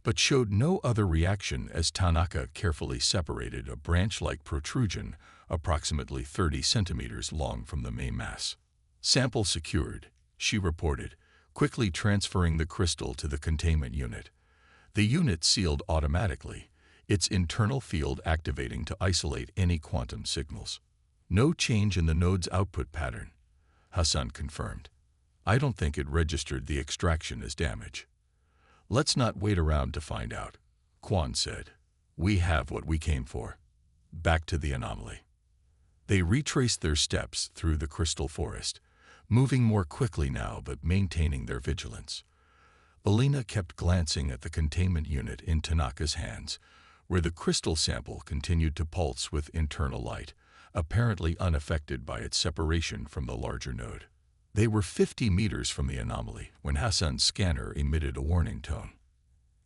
but showed no other reaction as Tanaka carefully separated a branch-like protrusion approximately 30 centimeters long from the main mass. "Sample secured," she reported, quickly transferring the crystal to the containment unit. The unit sealed automatically, its internal field activating to isolate any quantum signals. "No change in the node's output pattern," Hassan confirmed. "I don't think it registered the extraction as damage." "Let's not wait around to find out," Quan said. "We have what we came for." Back to the anomaly. They retraced their steps through the crystal forest, moving more quickly now but maintaining their vigilance. Alina kept glancing at the containment unit in Tanaka's hands, where the crystal sample continued to pulse with internal light, apparently unaffected by its separation from the larger node. They were 50 meters from the anomaly when Hassan's scanner emitted a warning tone.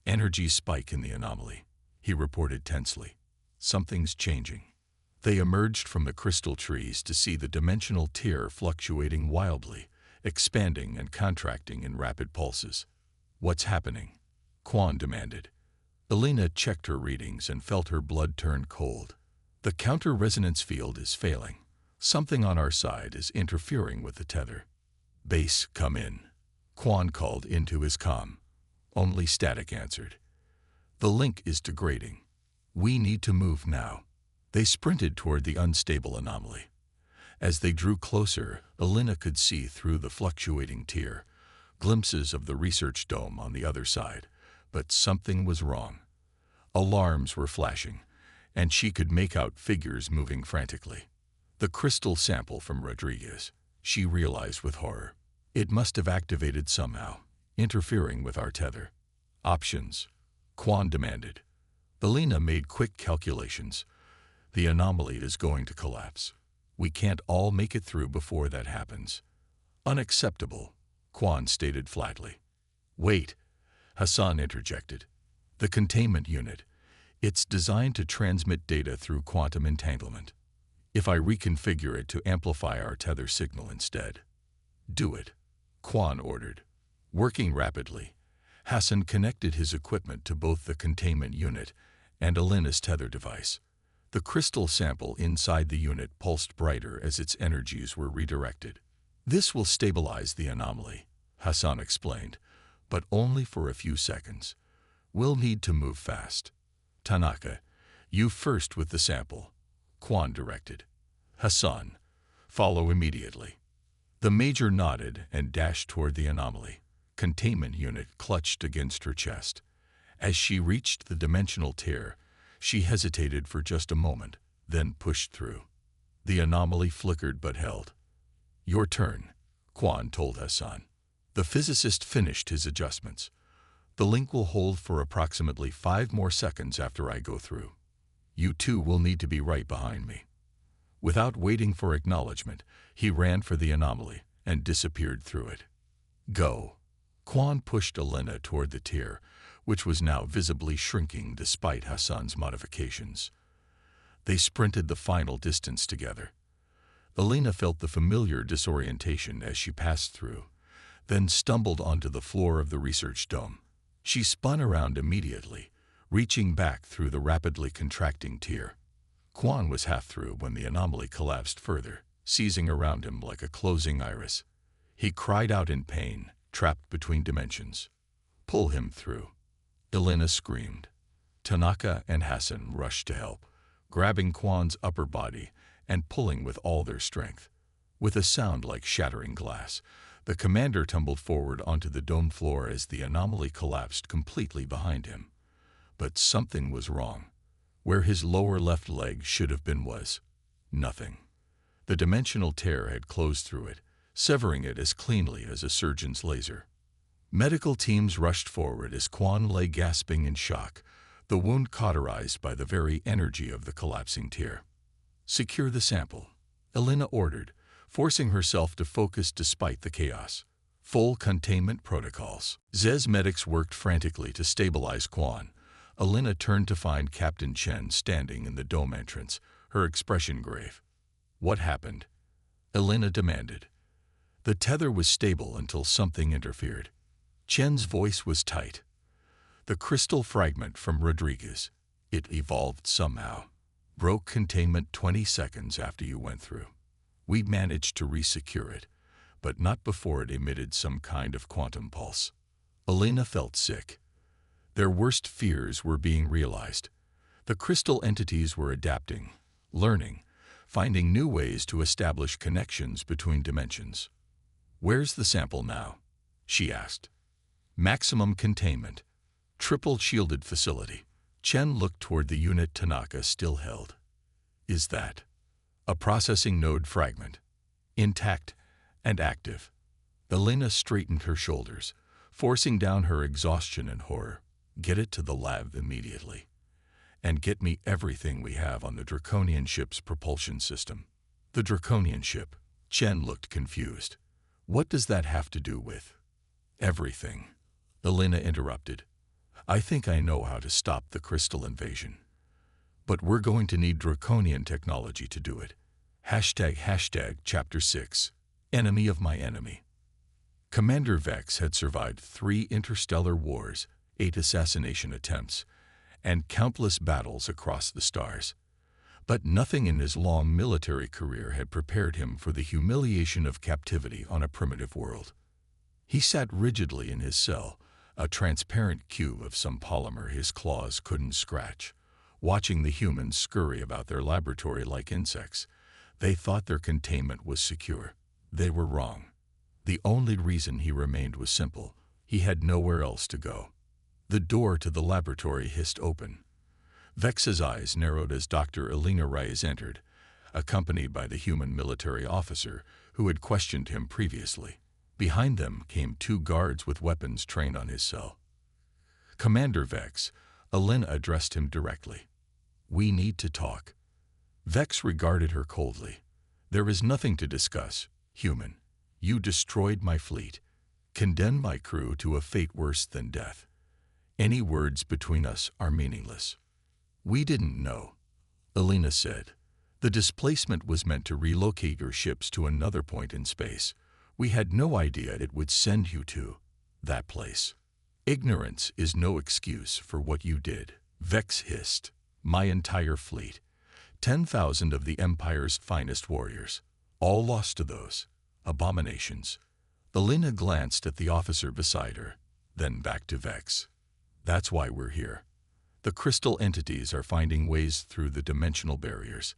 "Energy spike in the anomaly," he reported tensely. "Something's changing." They emerged from the crystal trees to see the dimensional tier fluctuating wildly, expanding and contracting in rapid pulses. "What's happening?" Quan demanded. Alina checked her readings and felt her blood turn cold. "The counter-resonance field is failing. Something on our side is interfering with the tether." "Base, come in," Quan called into his comm. Only static answered. "The link is degrading. We need to move now." They sprinted toward the unstable anomaly. As they drew closer, Alina could see through the fluctuating tier, glimpses of the research dome on the other side, but something was wrong. Alarms were flashing, and she could make out figures moving frantically. The crystal sample from Rodriguez, she realized with horror. It must have activated somehow, interfering with our tether. "Options," Quan demanded. Alina made quick calculations. "The anomaly is going to collapse. We can't all make it through before that happens." "Unacceptable," Quan stated flatly. "Wait," Hassan interjected. "The containment unit. It's designed to transmit data through quantum entanglement. If I reconfigure it to amplify our tether signal instead." "Do it," Quan ordered. Working rapidly, Hassan connected his equipment to both the containment unit and Alina's tether device. The crystal sample inside the unit pulsed brighter as its energies were redirected. "This will stabilize the anomaly," Hassan explained, "but only for a few seconds. We'll need to move fast." "Tanaka, you first with the sample," Quan directed. "Hassan, follow immediately." The Major nodded and dashed toward the anomaly. Containment unit clutched against her chest. As she reached the dimensional tier, she hesitated for just a moment, then pushed through. The anomaly flickered but held. "Your turn," Quan told Hassan. The physicist finished his adjustments. "The link will hold for approximately 5 more seconds after I go through. You two will need to be right behind me." Without waiting for acknowledgement, he ran for the anomaly and disappeared through it. "Go." Quan pushed Alina toward the tier, which was now visibly shrinking despite Hassan's modifications. They sprinted the final distance together. Alina felt the familiar disorientation as she passed through, then stumbled onto the floor of the research dome. She spun around immediately, reaching back through the rapidly contracting tier. Quan was half through when the anomaly collapsed further, seizing around him like a closing iris. He cried out in pain, trapped between dimensions. "Pull him through." Alina screamed. Tanaka and Hassan rushed to help, grabbing Quan's upper body and pulling with all their strength. With a sound like shattering glass, the commander tumbled forward onto the dome floor as the anomaly collapsed completely behind him. But something was wrong. Where his lower left leg should have been was nothing. The dimensional tear had closed through it, severing it as cleanly as a surgeon's laser. Medical teams rushed forward as Quan lay gasping in shock, the wound cauterized by the very energy of the collapsing tear. "Secure the sample," Alina ordered, forcing herself to focus despite the chaos. "Full containment protocols." Zez medics worked frantically to stabilize Quan. Alina turned to find Captain Chen standing in the dome entrance, her expression grave. "What happened?" Alina demanded. "The tether was stable until something interfered." Chen's voice was tight. The crystal fragment from Rodriguez. It evolved somehow. Broke containment 20 seconds after you went through. We managed to resecure it, but not before it emitted some kind of quantum pulse. Elena felt sick. Their worst fears were being realized. The crystal entities were adapting, learning, finding new ways to establish connections between dimensions. "Where's the sample now?" she asked. "Maximum containment. Triple shielded facility." Chen looked toward the unit Tanaka still held. "Is that a processing node fragment? Intact and active?" Elena straightened her shoulders, forcing down her exhaustion and horror. "Get it to the lab immediately. And get me everything we have on the Draconian ship's propulsion system." "The Draconian ship?" Chen looked confused. "What does that have to do with everything?" Elena interrupted. "I think I know how to stop the crystal invasion. But we're going to need Draconian technology to do it. Chapter 6. Enemy of my enemy. Commander Vex had survived 3 interstellar wars, 8 assassination attempts, and countless battles across the stars. But nothing in his long military career had prepared him for the humiliation of captivity on a primitive world. He sat rigidly in his cell, a transparent cube of some polymer his claws couldn't scratch, watching the humans scurry about their laboratory like insects. They thought their containment was secure. They were wrong. The only reason he remained was simple. He had nowhere else to go. The door to the laboratory hissed open. Vex's eyes narrowed as Dr. Elena Reyes entered, accompanied by the human military officer who had questioned him previously. Behind them came 2 guards with weapons trained on his cell. "Commander Vex," Elena addressed him directly. "We need to talk." Vex regarded her coldly. "There is nothing to discuss, human. You destroyed my fleet, condemned my crew to a fate worse than death. Any words between us are meaningless." "We didn't know," Elena said. "The displacement was meant to relocate your ships to another point in space. We had no idea it would send you to that place. Ignorance is no excuse for what you did." Vex hissed. "My entire fleet, 10,000 of the Empire's finest warriors, all lost to those abominations." Elena glanced at the officer beside her, then back to Vex. "That's why we're here. The crystal entities are finding ways through the dimensional barriers.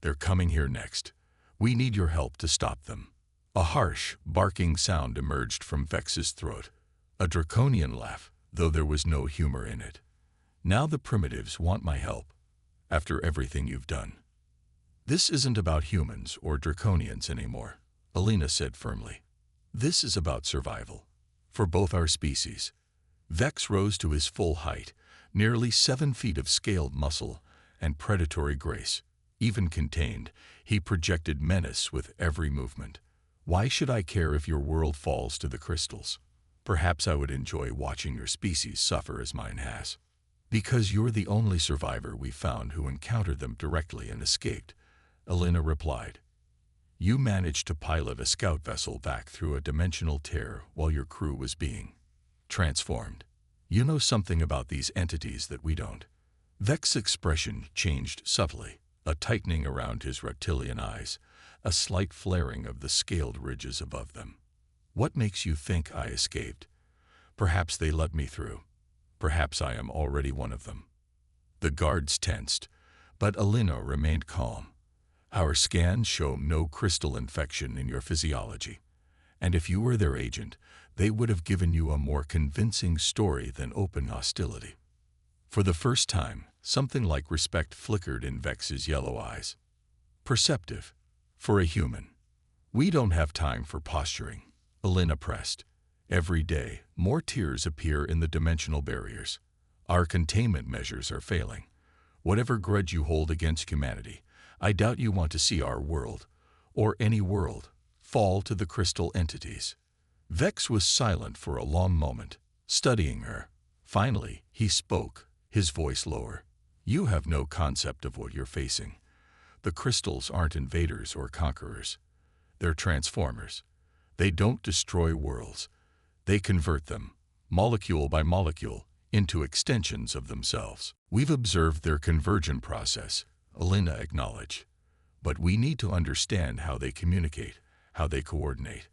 They're coming here next. We need your help to stop them." A harsh, barking sound emerged from Vex's throat, a draconian laugh, though there was no humor in it. "Now the primitives want my help, after everything you've done." "This isn't about humans or draconians anymore," Elena said firmly. "This is about survival, for both our species." Vex rose to his full height, nearly 7 feet of scaled muscle and predatory grace. Even contained, he projected menace with every movement. "Why should I care if your world falls to the crystals? Perhaps I would enjoy watching your species suffer as mine has." "Because you're the only survivor we found who encountered them directly and escaped," Elena replied. "You managed to pilot a scout vessel back through a dimensional tear while your crew was being transformed. You know something about these entities that we don't." Vex's expression changed subtly, a tightening around his reptilian eyes, a slight flaring of the scaled ridges above them. "What makes you think I escaped? Perhaps they let me through. Perhaps I am already one of them." The guards tensed, but Elena remained calm. "Our scans show no crystal infection in your physiology, and if you were their agent, they would have given you a more convincing story than open hostility." For the first time, something like respect flickered in Vex's yellow eyes. "Perceptive, for a human." "We don't have time for posturing," Elena pressed. "Every day, more tears appear in the dimensional barriers. Our containment measures are failing. Whatever grudge you hold against humanity, I doubt you want to see our world, or any world, fall to the crystal entities." Vex was silent for a long moment, studying her. Finally, he spoke, his voice lower. "You have no concept of what you're facing. The crystals aren't invaders or conquerors. They're transformers. They don't destroy worlds. They convert them, molecule by molecule, into extensions of themselves. We've observed their convergent process, Alina acknowledged. But we need to understand how they communicate, how they coordinate.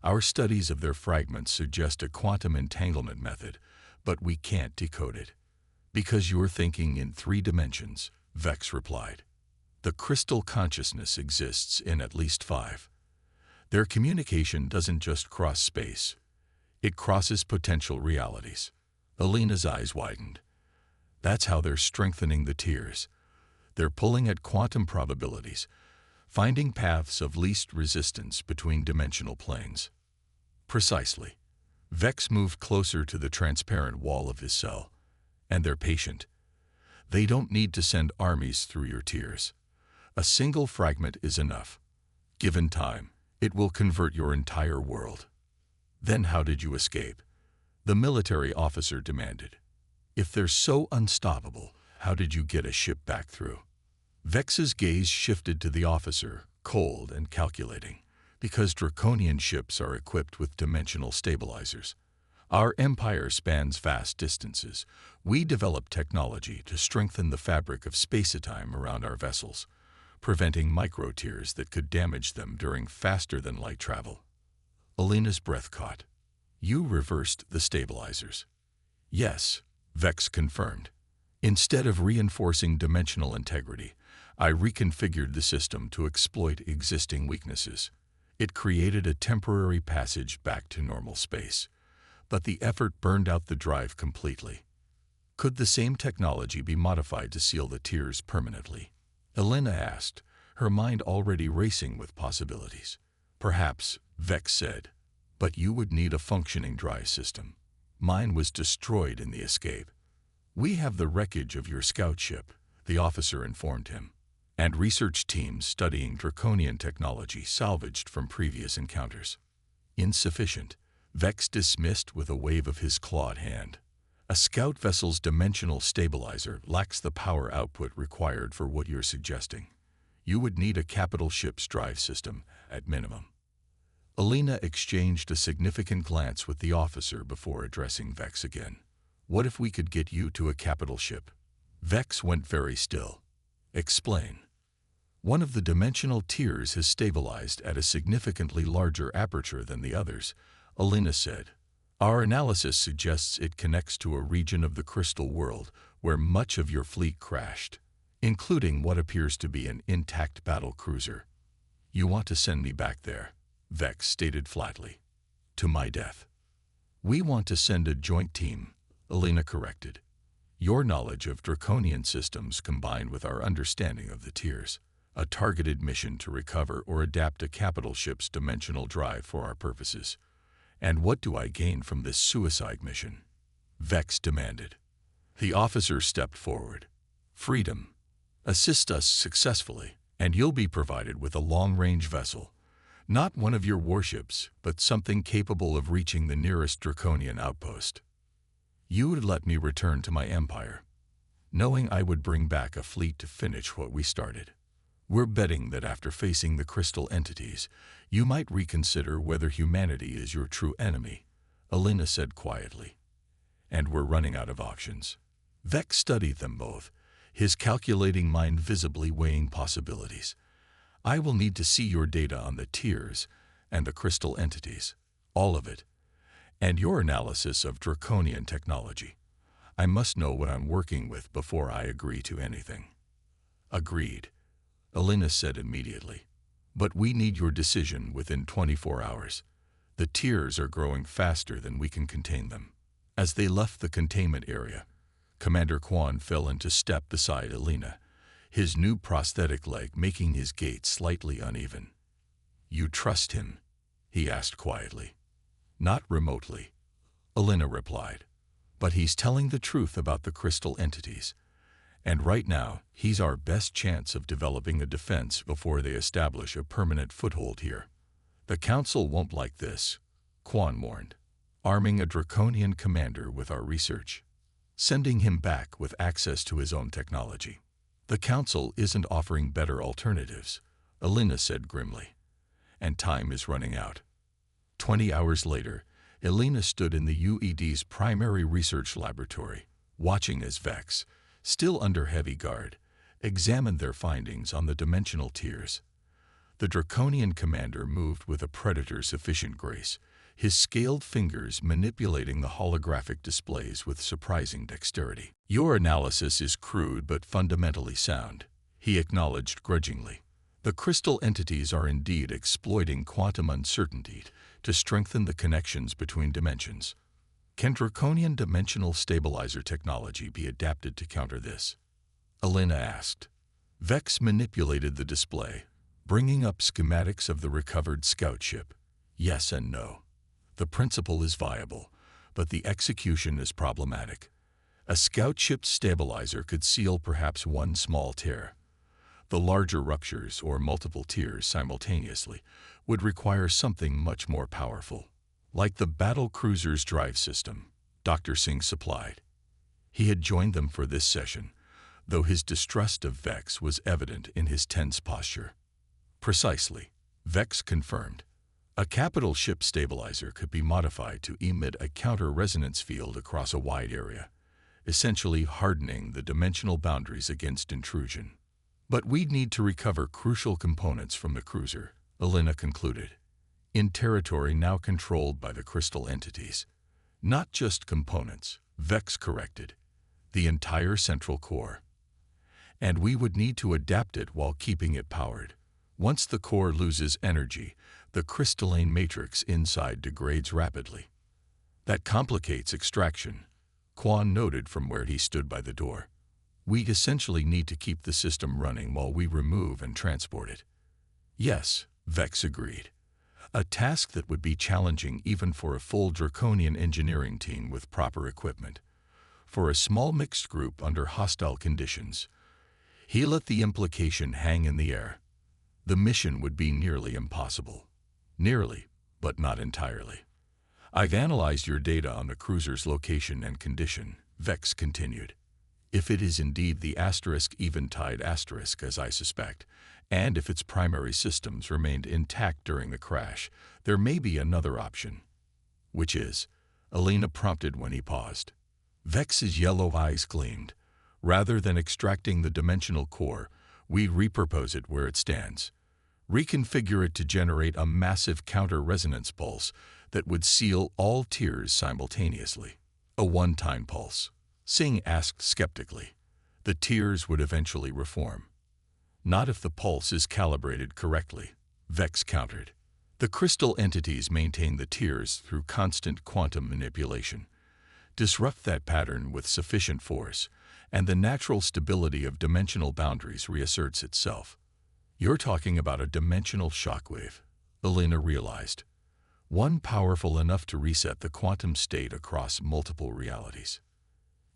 Our studies of their fragments suggest a quantum entanglement method, but we can't decode it. Because you're thinking in 3 dimensions, Vex replied. The crystal consciousness exists in at least 5. Their communication doesn't just cross space. It crosses potential realities. Alina's eyes widened. That's how they're strengthening the tiers. They're pulling at quantum probabilities, finding paths of least resistance between dimensional planes. Precisely. Vex moved closer to the transparent wall of his cell. And they're patient. They don't need to send armies through your tiers. A single fragment is enough. Given time, it will convert your entire world. Then how did you escape? The military officer demanded. If they're so unstoppable, how did you get a ship back through? Vex's gaze shifted to the officer, cold and calculating, because Draconian ships are equipped with dimensional stabilizers. Our empire spans vast distances. We developed technology to strengthen the fabric of space-time around our vessels, preventing micro-tiers that could damage them during faster-than-light travel. Alina's breath caught. You reversed the stabilizers. Yes, Vex confirmed. Instead of reinforcing dimensional integrity, I reconfigured the system to exploit existing weaknesses. It created a temporary passage back to normal space. But the effort burned out the drive completely. Could the same technology be modified to seal the tiers permanently? Alina asked, her mind already racing with possibilities. Perhaps, Vex said, but you would need a functioning drive system. Mine was destroyed in the escape. We have the wreckage of your scout ship, the officer informed him, and research teams studying Draconian technology salvaged from previous encounters. Insufficient. Vex dismissed with a wave of his clawed hand. A scout vessel's dimensional stabilizer lacks the power output required for what you're suggesting. You would need a capital ship's drive system, at minimum. Alina exchanged a significant glance with the officer before addressing Vex again. What if we could get you to a capital ship? Vex went very still. Explain. One of the dimensional tiers has stabilized at a significantly larger aperture than the others, Alina said. Our analysis suggests it connects to a region of the crystal world where much of your fleet crashed, including what appears to be an intact battle cruiser. You want to send me back there, Vex stated flatly. To my death. We want to send a joint team, Alina corrected. Your knowledge of Draconian systems combined with our understanding of the tiers. A targeted mission to recover or adapt a capital ship's dimensional drive for our purposes. And what do I gain from this suicide mission? Vex demanded. The officer stepped forward. Freedom. Assist us successfully, and you'll be provided with a long-range vessel. Not one of your warships, but something capable of reaching the nearest Draconian outpost. You would let me return to my empire, knowing I would bring back a fleet to finish what we started. We're betting that after facing the crystal entities, you might reconsider whether humanity is your true enemy, Alina said quietly. And we're running out of options. Vex studied them both, his calculating mind visibly weighing possibilities. I will need to see your data on the tiers and the crystal entities, all of it, and your analysis of Draconian technology. I must know what I'm working with before I agree to anything. Agreed. Alina said immediately. But we need your decision within 24 hours. The tiers are growing faster than we can contain them. As they left the containment area, Commander Quan fell into step beside Alina, his new prosthetic leg making his gait slightly uneven. You trust him? He asked quietly. Not remotely, Alina replied. But he's telling the truth about the crystal entities. And right now, he's our best chance of developing a defense before they establish a permanent foothold here. The Council won't like this, Quan warned, arming a Draconian commander with our research, sending him back with access to his own technology. The Council isn't offering better alternatives, Alina said grimly. And time is running out. 20 hours later, Elena stood in the UED's primary research laboratory, watching as Vex, still under heavy guard, examined their findings on the dimensional tiers. The Draconian commander moved with a predator's efficient grace, his scaled fingers manipulating the holographic displays with surprising dexterity. "Your analysis is crude but fundamentally sound," he acknowledged grudgingly. "The crystal entities are indeed exploiting quantum uncertainty to strengthen the connections between dimensions. Can Draconian dimensional stabilizer technology be adapted to counter this?" Elena asked. Vex manipulated the display, bringing up schematics of the recovered scout ship. "Yes and no. The principle is viable, but the execution is problematic. A scout ship stabilizer could seal perhaps one small tear. The larger ruptures, or multiple tears simultaneously, would require something much more powerful, like the battle cruiser's drive system," Dr. Singh supplied. He had joined them for this session, though his distrust of Vex was evident in his tense posture. "Precisely," Vex confirmed. "A capital ship stabilizer could be modified to emit a counter-resonance field across a wide area, essentially hardening the dimensional boundaries against intrusion. But we'd need to recover crucial components from the cruiser," Elena concluded, "in territory now controlled by the crystal entities." "Not just components," Vex corrected, "the entire central core. And we would need to adapt it while keeping it powered. Once the core loses energy, the crystalline matrix inside degrades rapidly. That complicates extraction," Quan noted from where he stood by the door. "We'd essentially need to keep the system running while we remove and transport it." "Yes," Vex agreed. "A task that would be challenging even for a full Draconian engineering team with proper equipment. For a small mixed group under hostile conditions." He let the implication hang in the air. "The mission would be nearly impossible." "Nearly, but not entirely. I've analyzed your data on the cruiser's location and condition," Vex continued. "If it is indeed the *Eventide*, as I suspect, and if its primary systems remained intact during the crash, there may be another option." "Which is?" Elena prompted when he paused. Vex's yellow eyes gleamed. "Rather than extracting the dimensional core, we'd repurpose it where it stands. Reconfigure it to generate a massive counter-resonance pulse that would seal all tiers simultaneously." "A one-time pulse?" Singh asked skeptically. "The tiers would eventually reform." "Not if the pulse is calibrated correctly," Vex countered. "The crystal entities maintain the tiers through constant quantum manipulation. Disrupt that pattern with sufficient force, and the natural stability of dimensional boundaries reasserts itself." "You're talking about a dimensional shockwave," Elena realized. "One powerful enough to reset the quantum state across multiple realities."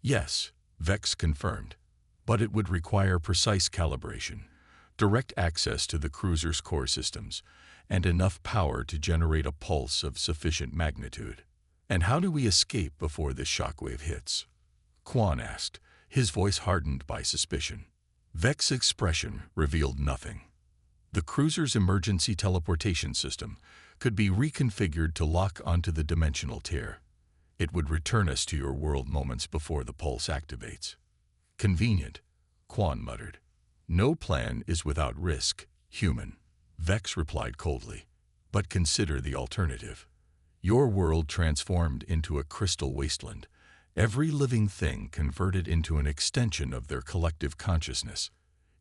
"Yes," Vex confirmed, "but it would require precise calibration, direct access to the cruiser's core systems, and enough power to generate a pulse of sufficient magnitude." "And how do we escape before this shockwave hits?" Quan asked, his voice hardened by suspicion. Vex's expression revealed nothing. "The cruiser's emergency teleportation system could be reconfigured to lock onto the dimensional tier. It would return us to your world moments before the pulse activates." "Convenient," Quan muttered. "No plan is without risk, human," Vex replied coldly. "But consider the alternative. Your world transformed into a crystal wasteland, every living thing converted into an extension of their collective consciousness.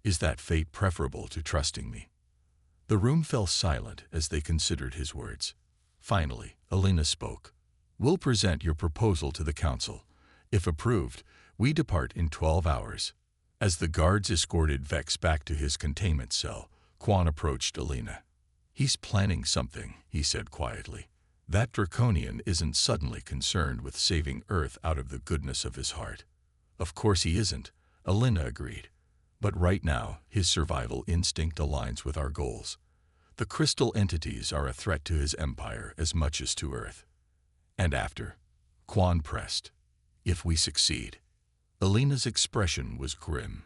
Is that fate preferable to trusting me?" The room fell silent as they considered his words. Finally, Elena spoke. "We'll present your proposal to the council. If approved, we depart in 12 hours. As the guards escorted Vex back to his containment cell, Quan approached Elena. "He's planning something," he said quietly. "That Draconian isn't suddenly concerned with saving Earth out of the goodness of his heart." "Of course he isn't," Elena agreed. "But right now, his survival instinct aligns with our goals. The crystal entities are a threat to his empire as much as to Earth." "And after?" Quan pressed. "If we succeed." Elena's expression was grim.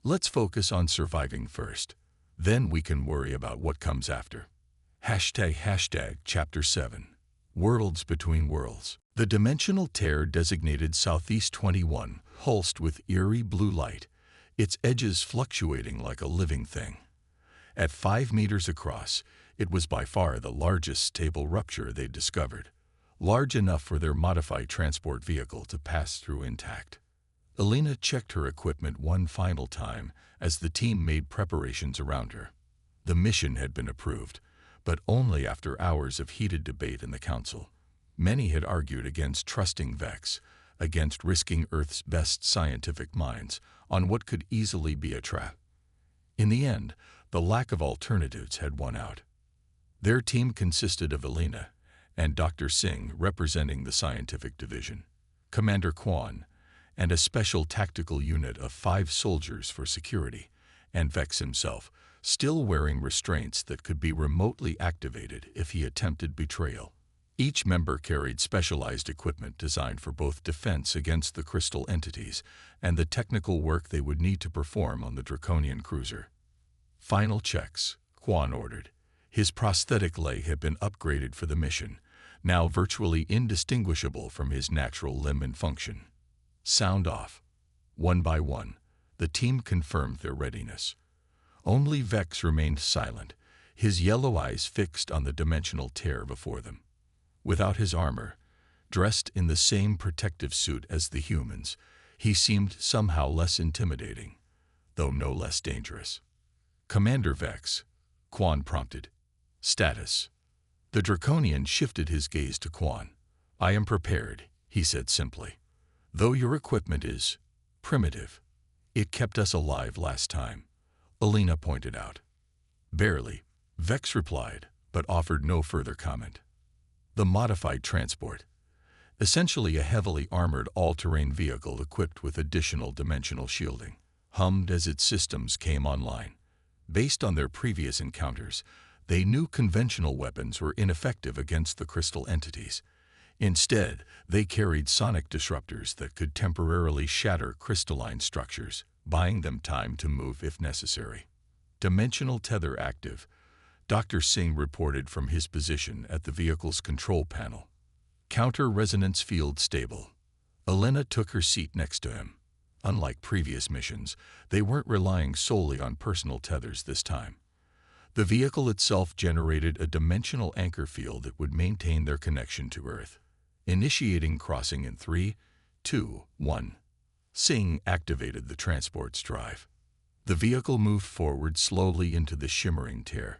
"Let's focus on surviving first. Then we can worry about what comes after." #Chapter 7. Worlds between worlds. The dimensional tear designated Southeast 21, pulsed with eerie blue light, its edges fluctuating like a living thing. At 5 meters across, it was by far the largest stable rupture they'd discovered, large enough for their modified transport vehicle to pass through intact. Elena checked her equipment one final time as the team made preparations around her. The mission had been approved, but only after hours of heated debate in the Council. Many had argued against trusting Vex, against risking Earth's best scientific minds on what could easily be a trap. In the end, the lack of alternatives had won out. Their team consisted of Elena and Dr. Singh representing the scientific division, Commander Kwan, and a special tactical unit of 5 soldiers for security, and Vex himself, still wearing restraints that could be remotely activated if he attempted betrayal. Each member carried specialized equipment designed for both defense against the crystal entities and the technical work they would need to perform on the Draconian cruiser. Final checks, Kwan ordered. His prosthetic leg had been upgraded for the mission, now virtually indistinguishable from his natural limb and function. Sound off. One by one, the team confirmed their readiness. Only Vex remained silent, his yellow eyes fixed on the dimensional tear before them. Without his armor, dressed in the same protective suit as the humans, he seemed somehow less intimidating, though no less dangerous. Commander Vex, Kwan prompted. Status. The Draconian shifted his gaze to Kwan. I am prepared, he said simply. Though your equipment is primitive, it kept us alive last time, Elena pointed out. Barely, Vex replied, but offered no further comment. The modified transport, essentially a heavily armored all-terrain vehicle equipped with additional dimensional shielding, hummed as its systems came online. Based on their previous encounters, they knew conventional weapons were ineffective against the crystal entities. Instead, they carried sonic disruptors that could temporarily shatter crystalline structures, buying them time to move if necessary. Dimensional tether active, Dr. Singh reported from his position at the vehicle's control panel. Counter-resonance field stable. Elena took her seat next to him. Unlike previous missions, they weren't relying solely on personal tethers this time. The vehicle itself generated a dimensional anchor field that would maintain their connection to Earth. Initiating crossing in 3, 2, 1. Singh activated the transport's drive. The vehicle moved forward slowly into the shimmering tear.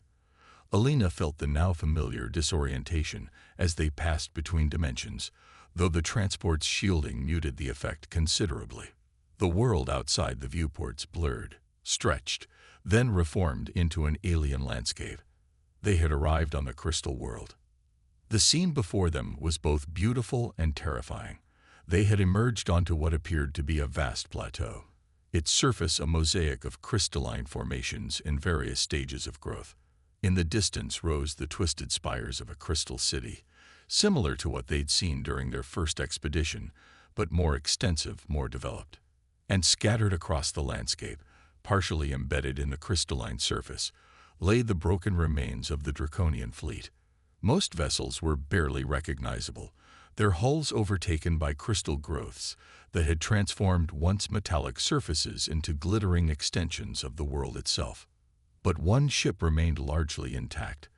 Elena felt the now familiar disorientation as they passed between dimensions, though the transport's shielding muted the effect considerably. The world outside the viewports blurred, stretched, then reformed into an alien landscape. They had arrived on the crystal world. The scene before them was both beautiful and terrifying. They had emerged onto what appeared to be a vast plateau, its surface a mosaic of crystalline formations in various stages of growth. In the distance rose the twisted spires of a crystal city, similar to what they'd seen during their first expedition, but more extensive, more developed. And scattered across the landscape, partially embedded in the crystalline surface, lay the broken remains of the Draconian fleet. Most vessels were barely recognizable, their hulls overtaken by crystal growths that had transformed once metallic surfaces into glittering extensions of the world itself. But one ship remained largely intact,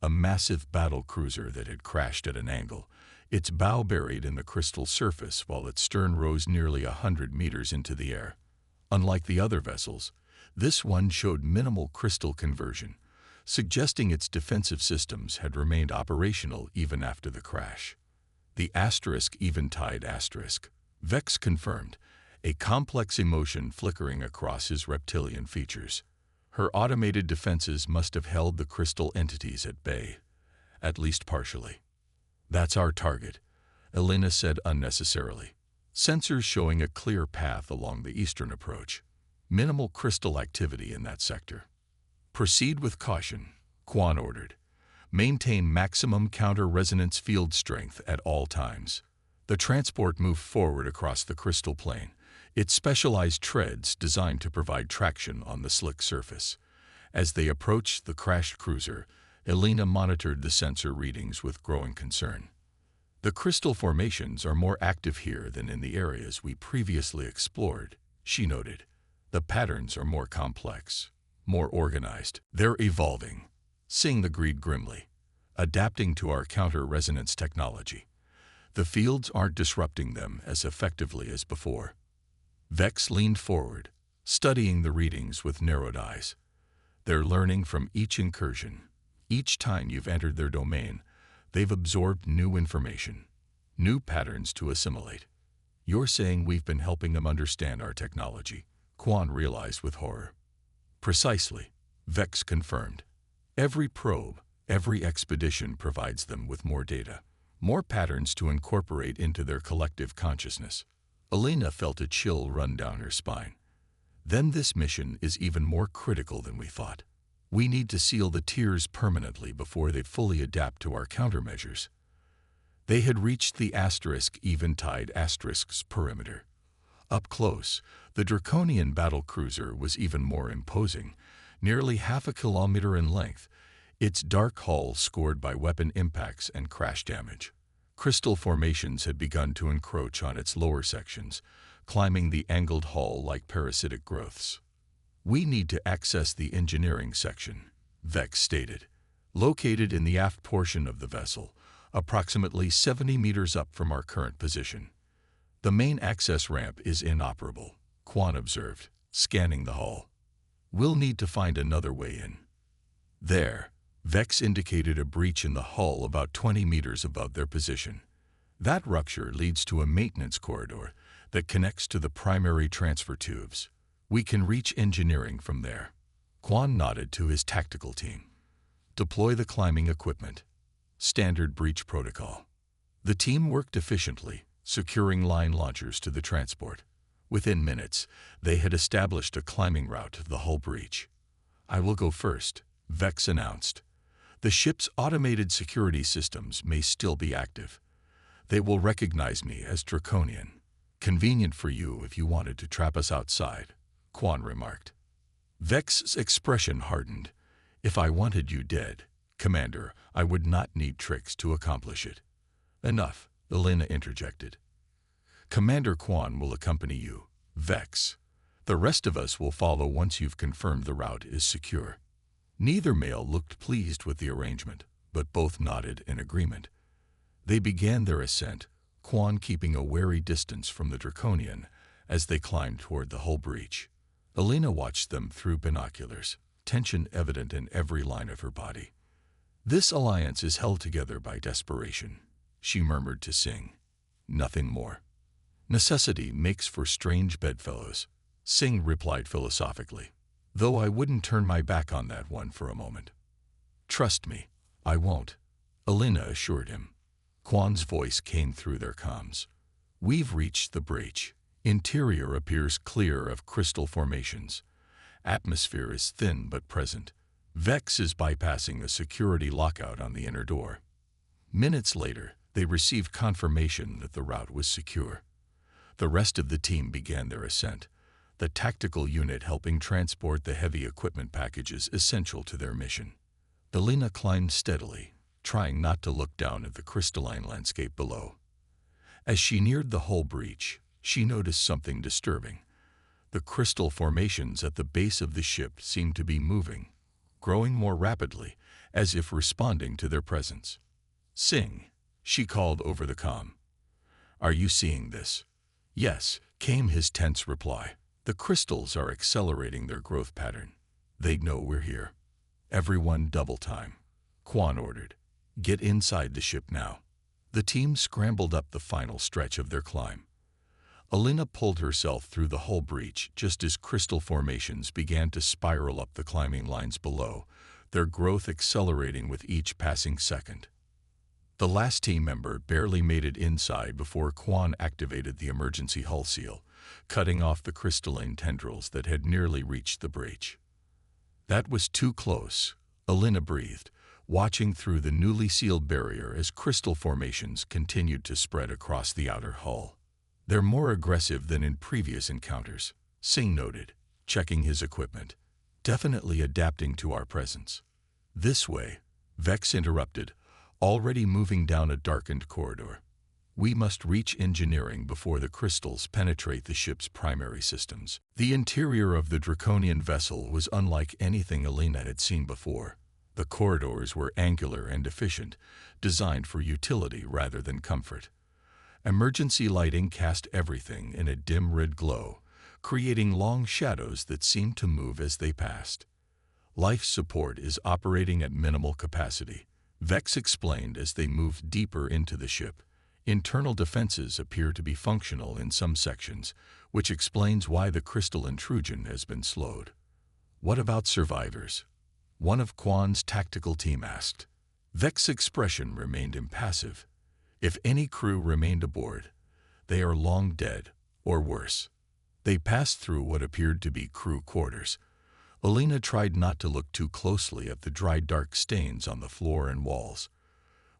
a massive battle cruiser that had crashed at an angle, its bow buried in the crystal surface while its stern rose nearly 100 meters into the air. Unlike the other vessels, this one showed minimal crystal conversion, suggesting its defensive systems had remained operational even after the crash. The Eventide asterisk, Vex confirmed, a complex emotion flickering across his reptilian features. Her automated defenses must have held the crystal entities at bay, at least partially. That's our target, Elena said unnecessarily. Sensors showing a clear path along the eastern approach. Minimal crystal activity in that sector. Proceed with caution, Kwan ordered. Maintain maximum counter-resonance field strength at all times. The transport moved forward across the crystal plane, its specialized treads designed to provide traction on the slick surface. As they approached the crashed cruiser, Elena monitored the sensor readings with growing concern. The crystal formations are more active here than in the areas we previously explored, she noted. The patterns are more complex, more organized. They're evolving, Singh agreed grimly, adapting to our counter-resonance technology. The fields aren't disrupting them as effectively as before. Vex leaned forward, studying the readings with narrowed eyes. They're learning from each incursion. Each time you've entered their domain, they've absorbed new information, new patterns to assimilate. You're saying we've been helping them understand our technology, Quan realized with horror. Precisely, Vex confirmed. Every probe, every expedition provides them with more data, more patterns to incorporate into their collective consciousness. Alina felt a chill run down her spine. Then this mission is even more critical than we thought. We need to seal the tiers permanently before they fully adapt to our countermeasures. They had reached the Eventide Asterisks perimeter. Up close, the Draconian battlecruiser was even more imposing, nearly half a kilometer in length, its dark hull scored by weapon impacts and crash damage. Crystal formations had begun to encroach on its lower sections, climbing the angled hull like parasitic growths. We need to access the engineering section, Vex stated, located in the aft portion of the vessel, approximately 70 meters up from our current position. The main access ramp is inoperable, Quan observed, scanning the hull. We'll need to find another way in. There, Vex indicated a breach in the hull about 20 meters above their position. That rupture leads to a maintenance corridor that connects to the primary transfer tubes. We can reach engineering from there. Quan nodded to his tactical team. Deploy the climbing equipment. Standard breach protocol. The team worked efficiently, securing line launchers to the transport. Within minutes, they had established a climbing route to the hull breach. I will go first, Vex announced. The ship's automated security systems may still be active. They will recognize me as Draconian. Convenient for you if you wanted to trap us outside, Quan remarked. Vex's expression hardened. If I wanted you dead, Commander, I would not need tricks to accomplish it. Enough, Elena interjected. Commander Quan will accompany you, Vex. The rest of us will follow once you've confirmed the route is secure. Neither male looked pleased with the arrangement, but both nodded in agreement. They began their ascent, Quan keeping a wary distance from the Draconian as they climbed toward the hull breach. Elena watched them through binoculars, tension evident in every line of her body. This alliance is held together by desperation, she murmured to Singh. Nothing more. Necessity makes for strange bedfellows, Singh replied philosophically, though I wouldn't turn my back on that one for a moment. Trust me, I won't, Elena assured him. Quan's voice came through their comms. We've reached the breach. Interior appears clear of crystal formations. Atmosphere is thin but present. Vex is bypassing a security lockout on the inner door. Minutes later, they received confirmation that the route was secure. The rest of the team began their ascent, the tactical unit helping transport the heavy equipment packages essential to their mission. Elena climbed steadily, trying not to look down at the crystalline landscape below. As she neared the hull breach, she noticed something disturbing. The crystal formations at the base of the ship seemed to be moving, growing more rapidly, as if responding to their presence. Singh, she called over the comm. Are you seeing this? Yes, came his tense reply. The crystals are accelerating their growth pattern. They know we're here. Everyone double time, Quan ordered. Get inside the ship now. The team scrambled up the final stretch of their climb. Elena pulled herself through the hull breach just as crystal formations began to spiral up the climbing lines below, their growth accelerating with each passing second. The last team member barely made it inside before Quan activated the emergency hull seal, cutting off the crystalline tendrils that had nearly reached the breach. That was too close, Elena breathed, watching through the newly sealed barrier as crystal formations continued to spread across the outer hull. They're more aggressive than in previous encounters, Singh noted, checking his equipment. Definitely adapting to our presence. This way, Vex interrupted, already moving down a darkened corridor. We must reach engineering before the crystals penetrate the ship's primary systems. The interior of the Draconian vessel was unlike anything Alina had seen before. The corridors were angular and efficient, designed for utility rather than comfort. Emergency lighting cast everything in a dim red glow, creating long shadows that seemed to move as they passed. Life support is operating at minimal capacity, Vex explained as they moved deeper into the ship. Internal defenses appear to be functional in some sections, which explains why the crystal intrusion has been slowed. What about survivors? One of Quan's tactical team asked. Vex's expression remained impassive. If any crew remained aboard, they are long dead, or worse. They passed through what appeared to be crew quarters. Alina tried not to look too closely at the dry dark stains on the floor and walls.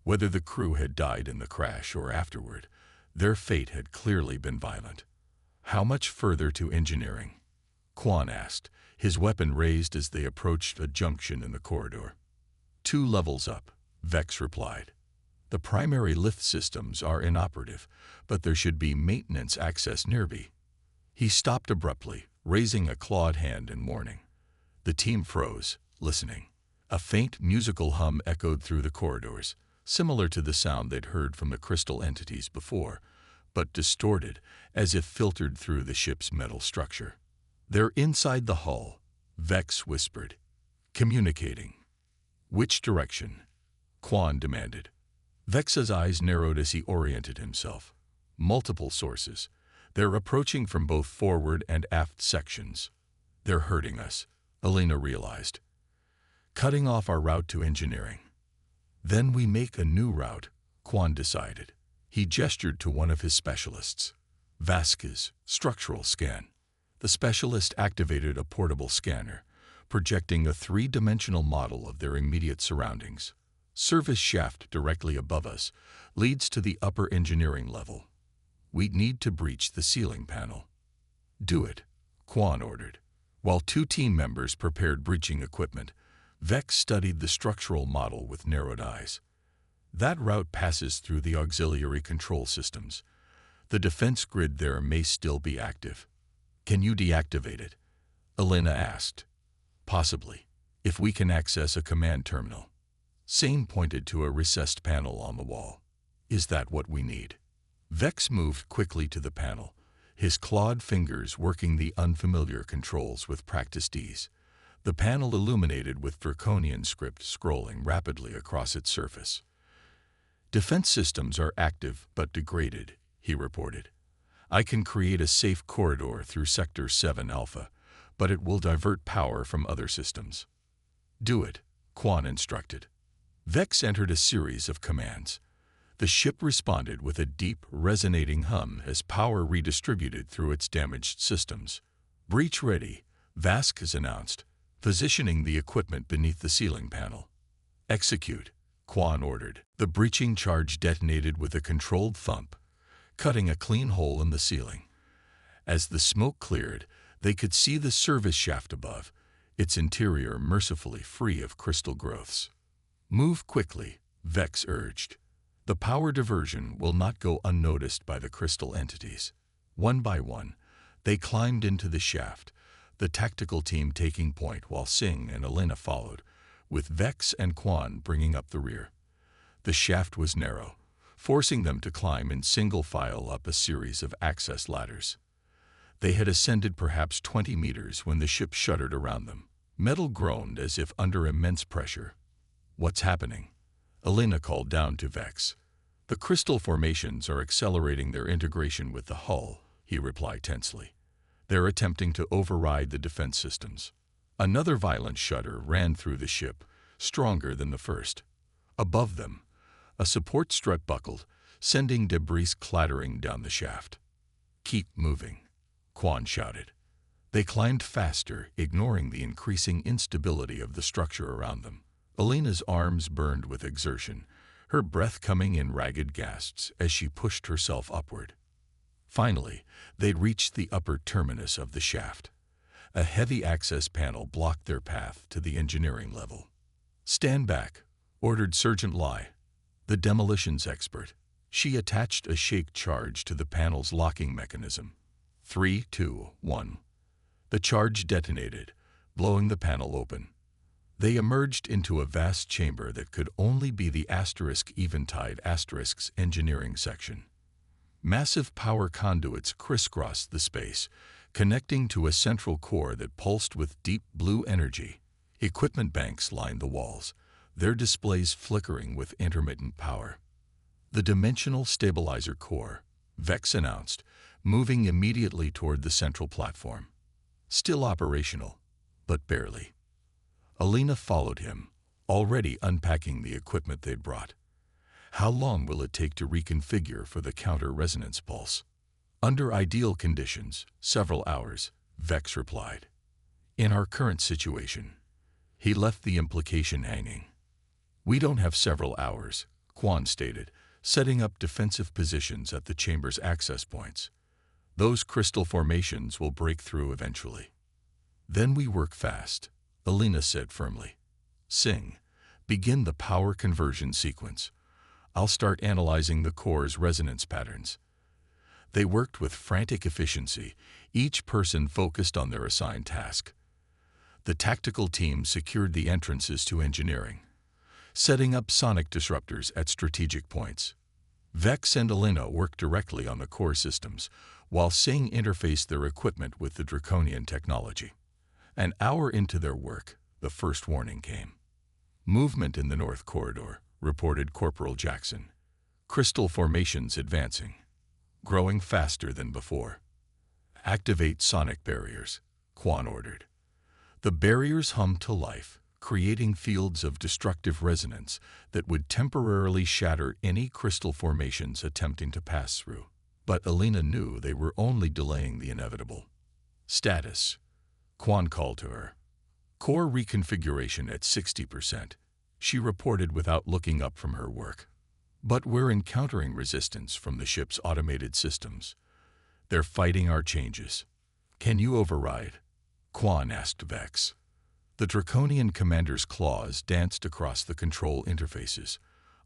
Whether the crew had died in the crash or afterward, their fate had clearly been violent. How much further to engineering? Quan asked, his weapon raised as they approached a junction in the corridor. 2 levels up, Vex replied. The primary lift systems are inoperative, but there should be maintenance access nearby. He stopped abruptly, raising a clawed hand in warning. The team froze, listening. A faint musical hum echoed through the corridors, similar to the sound they'd heard from the crystal entities before, but distorted, as if filtered through the ship's metal structure. They're inside the hull, Vex whispered. Communicating. Which direction? Quan demanded. Vex's eyes narrowed as he oriented himself. Multiple sources. They're approaching from both forward and aft sections. They're hurting us, Alina realized. Cutting off our route to engineering. Then we make a new route, Quan decided. He gestured to one of his specialists. Vasquez, structural scan. The specialist activated a portable scanner, projecting a 3-dimensional model of their immediate surroundings. Service shaft directly above us leads to the upper engineering level. We need to breach the ceiling panel. Do it, Quan ordered. While 2 team members prepared breaching equipment, Vex studied the structural model with narrowed eyes. That route passes through the auxiliary control systems. The defense grid there may still be active. Can you deactivate it? Alina asked. Possibly, if we can access a command terminal. Sane pointed to a recessed panel on the wall. Is that what we need? Vex moved quickly to the panel, his clawed fingers working the unfamiliar controls with practiced ease. The panel illuminated with Draconian script scrolling rapidly across its surface. Defense systems are active but degraded, he reported. I can create a safe corridor through Sector 7 Alpha, but it will divert power from other systems. Do it, Quan instructed. Vex entered a series of commands. The ship responded with a deep, resonating hum as power redistributed through its damaged systems. Breach ready, Vasquez announced, positioning the equipment beneath the ceiling panel. Execute, Quan ordered. The breaching charge detonated with a controlled thump, cutting a clean hole in the ceiling. As the smoke cleared, they could see the service shaft above, its interior mercifully free of crystal growths. Move quickly, Vex urged. The power diversion will not go unnoticed by the crystal entities. One by one, they climbed into the shaft, the tactical team taking point while Singh and Alina followed, with Vex and Quan bringing up the rear. The shaft was narrow, forcing them to climb in single file up a series of access ladders. They had ascended perhaps 20 meters when the ship shuddered around them. Metal groaned as if under immense pressure. What's happening? Alina called down to Vex. The crystal formations are accelerating their integration with the hull, he replied tensely. They're attempting to override the defense systems. Another violent shudder ran through the ship, stronger than the first. Above them, a support strut buckled, sending debris clattering down the shaft. Keep moving, Quan shouted. They climbed faster, ignoring the increasing instability of the structure around them. Alina's arms burned with exertion, her breath coming in ragged gasps as she pushed herself upward. Finally, they'd reached the upper terminus of the shaft. A heavy access panel blocked their path to the engineering level. Stand back, ordered Sergeant Lai, the demolitions expert. She attached a shake charge to the panel's locking mechanism. 3, 2, 1. The charge detonated, blowing the panel open. They emerged into a vast chamber that could only be the Eventide engineering section. Massive power conduits crisscrossed the space, connecting to a central core that pulsed with deep blue energy. Equipment banks lined the walls, their displays flickering with intermittent power. The dimensional stabilizer core, Vex announced, moving immediately toward the central platform. Still operational, but barely. Alina followed him, already unpacking the equipment they'd brought. How long will it take to reconfigure for the counter-resonance pulse? Under ideal conditions, several hours, Vex replied. In our current situation, he left the implication hanging. We don't have several hours, Quan stated, setting up defensive positions at the chamber's access points. Those crystal formations will break through eventually. Then we work fast, Alina said firmly. Sing, begin the power conversion sequence. I'll start analyzing the core's resonance patterns. They worked with frantic efficiency, each person focused on their assigned task. The tactical team secured the entrances to engineering, setting up sonic disruptors at strategic points. Vex and Alina worked directly on the core systems, while Sing interfaced their equipment with the Draconian technology. An hour into their work, the first warning came. Movement in the North Corridor, reported Corporal Jackson. Crystal formations advancing, growing faster than before. Activate sonic barriers, Quan ordered. The barriers hummed to life, creating fields of destructive resonance that would temporarily shatter any crystal formations attempting to pass through. But Alina knew they were only delaying the inevitable. Status, Quan called to her. Core reconfiguration at 60%, she reported without looking up from her work. But we're encountering resistance from the ship's automated systems. They're fighting our changes. Can you override? Quan asked Vex. The Draconian commander's claws danced across the control interfaces.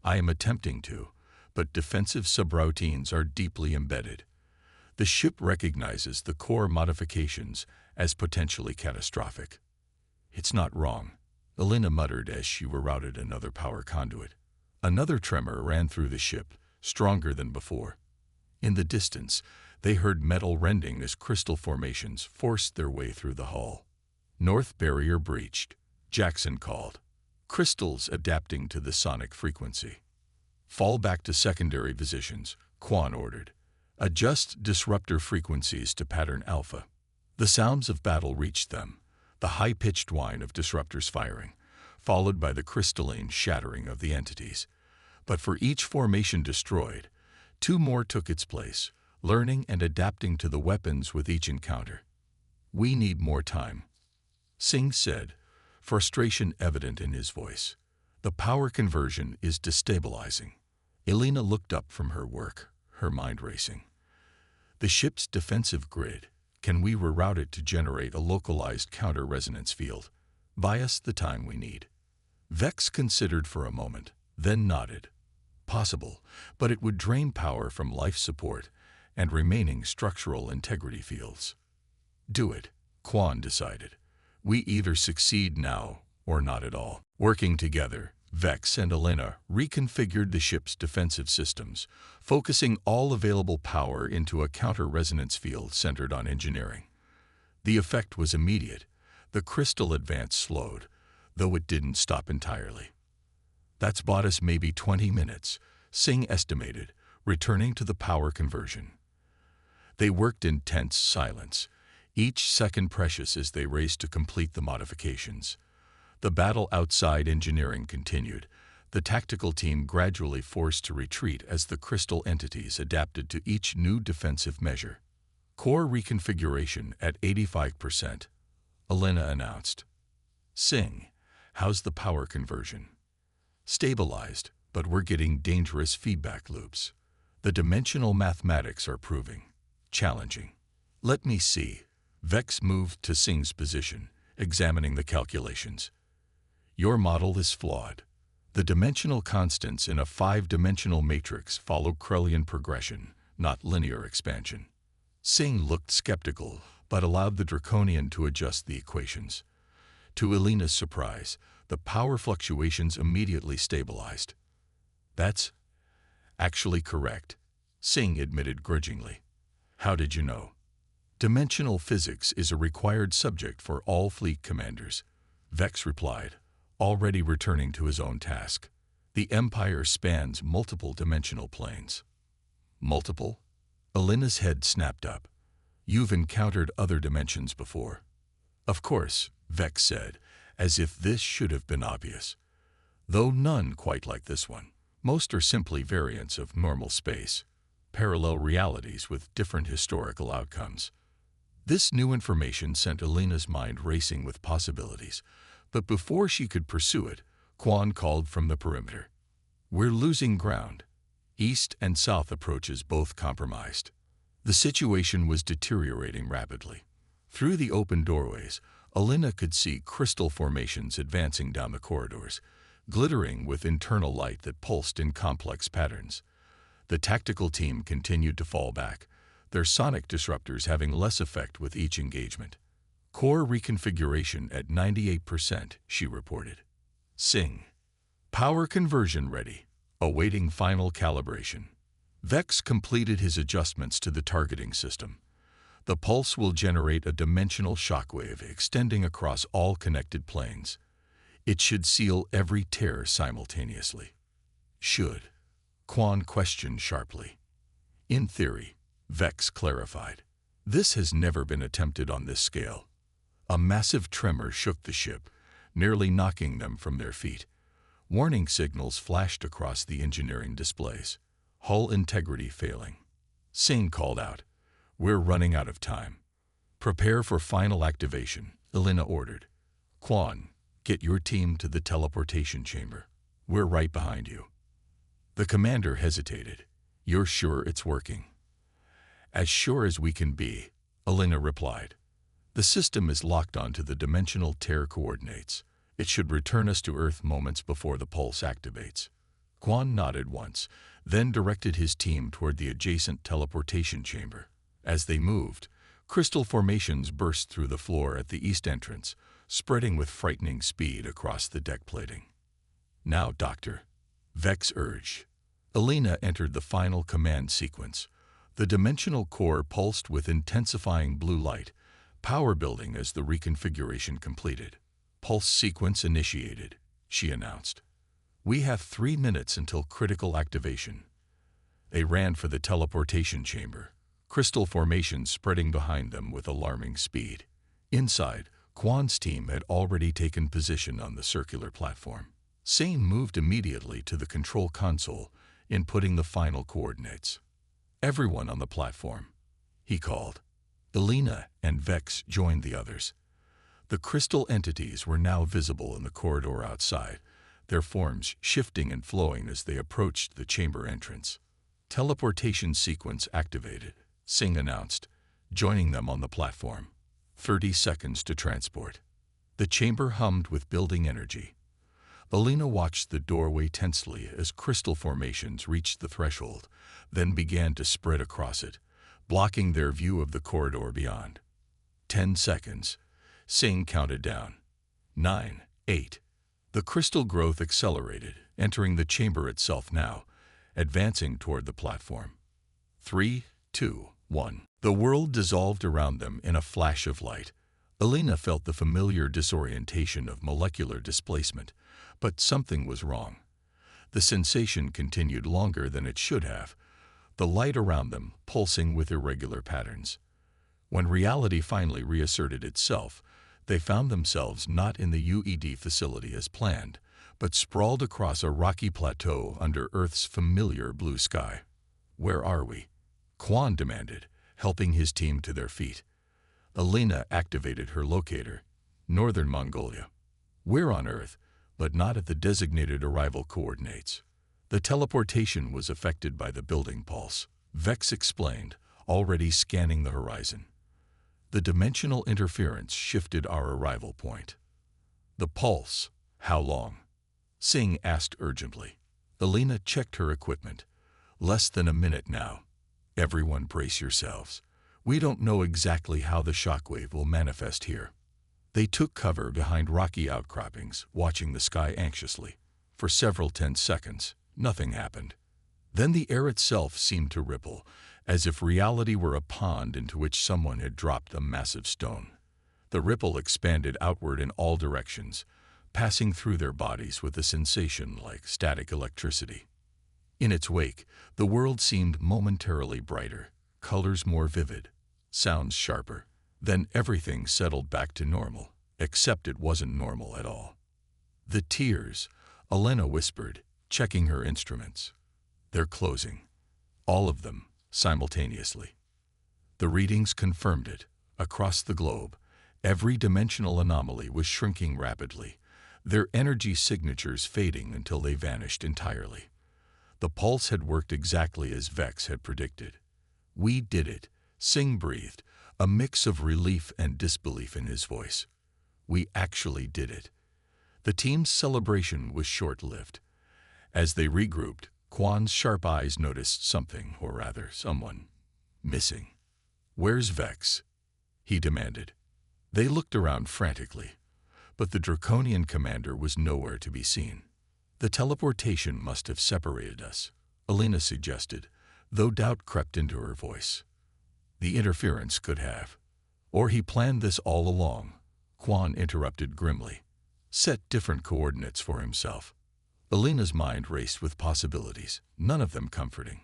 I am attempting to, but defensive subroutines are deeply embedded. The ship recognizes the core modifications as potentially catastrophic. It's not wrong, Alina muttered as she rerouted another power conduit. Another tremor ran through the ship, stronger than before. In the distance, they heard metal rending as crystal formations forced their way through the hull. North barrier breached, Jackson called. Crystals adapting to the sonic frequency. Fall back to secondary positions, Quan ordered. Adjust disruptor frequencies to pattern alpha. The sounds of battle reached them, the high-pitched whine of disruptors firing, followed by the crystalline shattering of the entities. But for each formation destroyed, 2 more took its place, learning and adapting to the weapons with each encounter. We need more time, Sing said, frustration evident in his voice. The power conversion is destabilizing. Alina looked up from her work, her mind racing. The ship's defensive grid, can we reroute it to generate a localized counter-resonance field? Buy us the time we need. Vex considered for a moment, then nodded. Possible, but it would drain power from life support and remaining structural integrity fields. Do it, Quan decided. We either succeed now or not at all. Working together, Vex and Alina reconfigured the ship's defensive systems, focusing all available power into a counter-resonance field centered on engineering. The effect was immediate. The crystal advance slowed, though it didn't stop entirely. That's bought us maybe 20 minutes, Sing estimated, returning to the power conversion. They worked in tense silence, each second precious as they raced to complete the modifications. The battle outside engineering continued, the tactical team gradually forced to retreat as the crystal entities adapted to each new defensive measure. Core reconfiguration at 85%, Alina announced. Sing, how's the power conversion? Stabilized, but we're getting dangerous feedback loops. The dimensional mathematics are proving challenging. Let me see. Vex moved to Sing's position, examining the calculations. Your model is flawed. The dimensional constants in a five-dimensional matrix follow Krellian progression, not linear expansion. Singh looked skeptical, but allowed the Draconian to adjust the equations. To Elena's surprise, the power fluctuations immediately stabilized. "That's actually correct," Singh admitted grudgingly. "How did you know?" "Dimensional physics is a required subject for all fleet commanders," Vex replied, already returning to his own task. "The Empire spans multiple dimensional planes." "Multiple?" Elena's head snapped up. "You've encountered other dimensions before." "Of course," Vex said, as if this should have been obvious. "Though none quite like this one. Most are simply variants of normal space, parallel realities with different historical outcomes." This new information sent Elena's mind racing with possibilities, but before she could pursue it, Quan called from the perimeter. "We're losing ground. East and south approaches both compromised." The situation was deteriorating rapidly. Through the open doorways, Elena could see crystal formations advancing down the corridors, glittering with internal light that pulsed in complex patterns. The tactical team continued to fall back, their sonic disruptors having less effect with each engagement. "Core reconfiguration at 98%, she reported. "Sing. Power conversion ready, awaiting final calibration." Vex completed his adjustments to the targeting system. The pulse will generate a dimensional shockwave extending across all connected planes. It should seal every tear simultaneously. "Should?" Quan questioned sharply. "In theory," Vex clarified. "This has never been attempted on this scale." A massive tremor shook the ship, nearly knocking them from their feet. Warning signals flashed across the engineering displays. Hull integrity failing. Singh called out, "We're running out of time." "Prepare for final activation," Elena ordered. "Quan, get your team to the teleportation chamber. We're right behind you." The commander hesitated. "You're sure it's working?" "As sure as we can be," Elena replied. "The system is locked onto the dimensional tear coordinates. It should return us to Earth moments before the pulse activates." Quan nodded once, then directed his team toward the adjacent teleportation chamber. As they moved, crystal formations burst through the floor at the east entrance, spreading with frightening speed across the deck plating. "Now, Doctor," Vex urged. Elena entered the final command sequence. The dimensional core pulsed with intensifying blue light, power building as the reconfiguration completed. "Pulse sequence initiated," she announced. "We have 3 minutes until critical activation." They ran for the teleportation chamber, crystal formations spreading behind them with alarming speed. Inside, Quan's team had already taken position on the circular platform. Sane moved immediately to the control console, inputting the final coordinates. "Everyone on the platform," he called. Elena and Vex joined the others. The crystal entities were now visible in the corridor outside, their forms shifting and flowing as they approached the chamber entrance. "Teleportation sequence activated," Singh announced, joining them on the platform. 30 seconds to transport." The chamber hummed with building energy. Elena watched the doorway tensely as crystal formations reached the threshold, then began to spread across it, blocking their view of the corridor beyond. 10 seconds. Singh counted down. 9, 8. The crystal growth accelerated, entering the chamber itself now, advancing toward the platform. 3, 2, 1. The world dissolved around them in a flash of light. Elena felt the familiar disorientation of molecular displacement, but something was wrong. The sensation continued longer than it should have, the light around them pulsing with irregular patterns. When reality finally reasserted itself, they found themselves not in the UED facility as planned, but sprawled across a rocky plateau under Earth's familiar blue sky. "Where are we?" Quan demanded, helping his team to their feet. Elena activated her locator. "Northern Mongolia." "We're on Earth, but not at the designated arrival coordinates." The teleportation was affected by the building pulse, Vex explained, already scanning the horizon. "The dimensional interference shifted our arrival point." "The pulse? How long?" Singh asked urgently. Alina checked her equipment. Less than a minute now. Everyone brace yourselves. We don't know exactly how the shockwave will manifest here. They took cover behind rocky outcroppings, watching the sky anxiously. For several tense seconds, nothing happened. Then the air itself seemed to ripple, as if reality were a pond into which someone had dropped a massive stone. The ripple expanded outward in all directions, passing through their bodies with a sensation like static electricity. In its wake, the world seemed momentarily brighter, colors more vivid, sounds sharper. Then everything settled back to normal, except it wasn't normal at all. The tears, Alina whispered, checking her instruments. They're closing. All of them, simultaneously. The readings confirmed it. Across the globe, every dimensional anomaly was shrinking rapidly, their energy signatures fading until they vanished entirely. The pulse had worked exactly as Vex had predicted. We did it, Singh breathed, a mix of relief and disbelief in his voice. We actually did it. The team's celebration was short-lived. As they regrouped, Quan's sharp eyes noticed something, or rather, someone, missing. Where's Vex? He demanded. They looked around frantically, but the Draconian commander was nowhere to be seen. The teleportation must have separated us, Alina suggested, though doubt crept into her voice. The interference could have. Or he planned this all along, Quan interrupted grimly. Set different coordinates for himself. Alina's mind raced with possibilities, none of them comforting.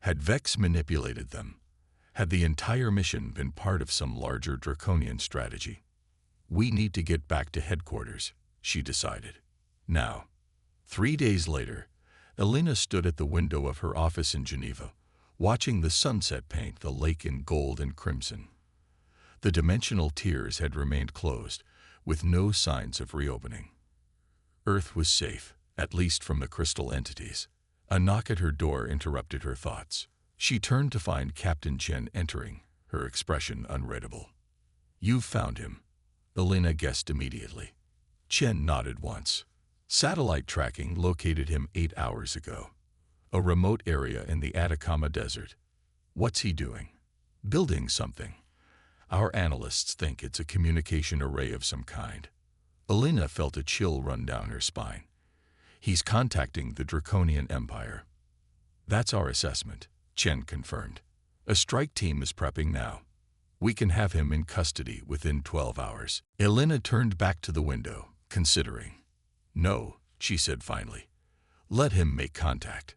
Had Vex manipulated them? Had the entire mission been part of some larger Draconian strategy? We need to get back to headquarters, she decided. Now. 3 days later, Alina stood at the window of her office in Geneva, watching the sunset paint the lake in gold and crimson. The dimensional tiers had remained closed, with no signs of reopening. Earth was safe, at least from the crystal entities. A knock at her door interrupted her thoughts. She turned to find Captain Chen entering, her expression unreadable. You've found him, Alina guessed immediately. Chen nodded once. Satellite tracking located him 8 hours ago. A remote area in the Atacama Desert. What's he doing? Building something. Our analysts think it's a communication array of some kind. Alina felt a chill run down her spine. He's contacting the Draconian Empire. That's our assessment, Chen confirmed. A strike team is prepping now. We can have him in custody within 12 hours. Alina turned back to the window, considering. No, she said finally. Let him make contact.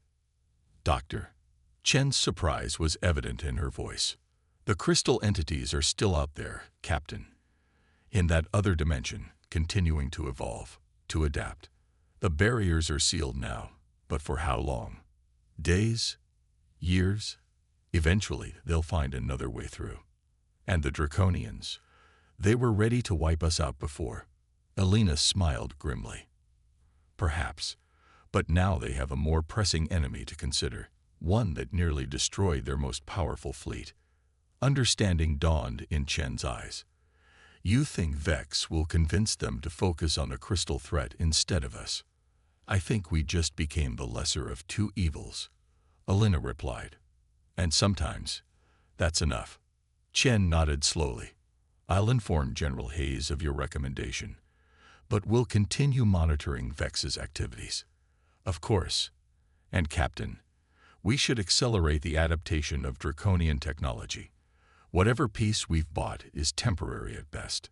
Doctor. Chen's surprise was evident in her voice. The crystal entities are still out there, Captain. In that other dimension, continuing to evolve, to adapt. The barriers are sealed now, but for how long? Days? Years? Eventually, they'll find another way through. And the Draconians, they were ready to wipe us out before. Alina smiled grimly. Perhaps, but now they have a more pressing enemy to consider, one that nearly destroyed their most powerful fleet. Understanding dawned in Chen's eyes. You think Vex will convince them to focus on the crystal threat instead of us? I think we just became the lesser of two evils, Alina replied. And sometimes, that's enough. Chen nodded slowly. I'll inform General Hayes of your recommendation, but we'll continue monitoring Vex's activities. Of course. And Captain, we should accelerate the adaptation of Draconian technology. Whatever peace we've bought is temporary at best.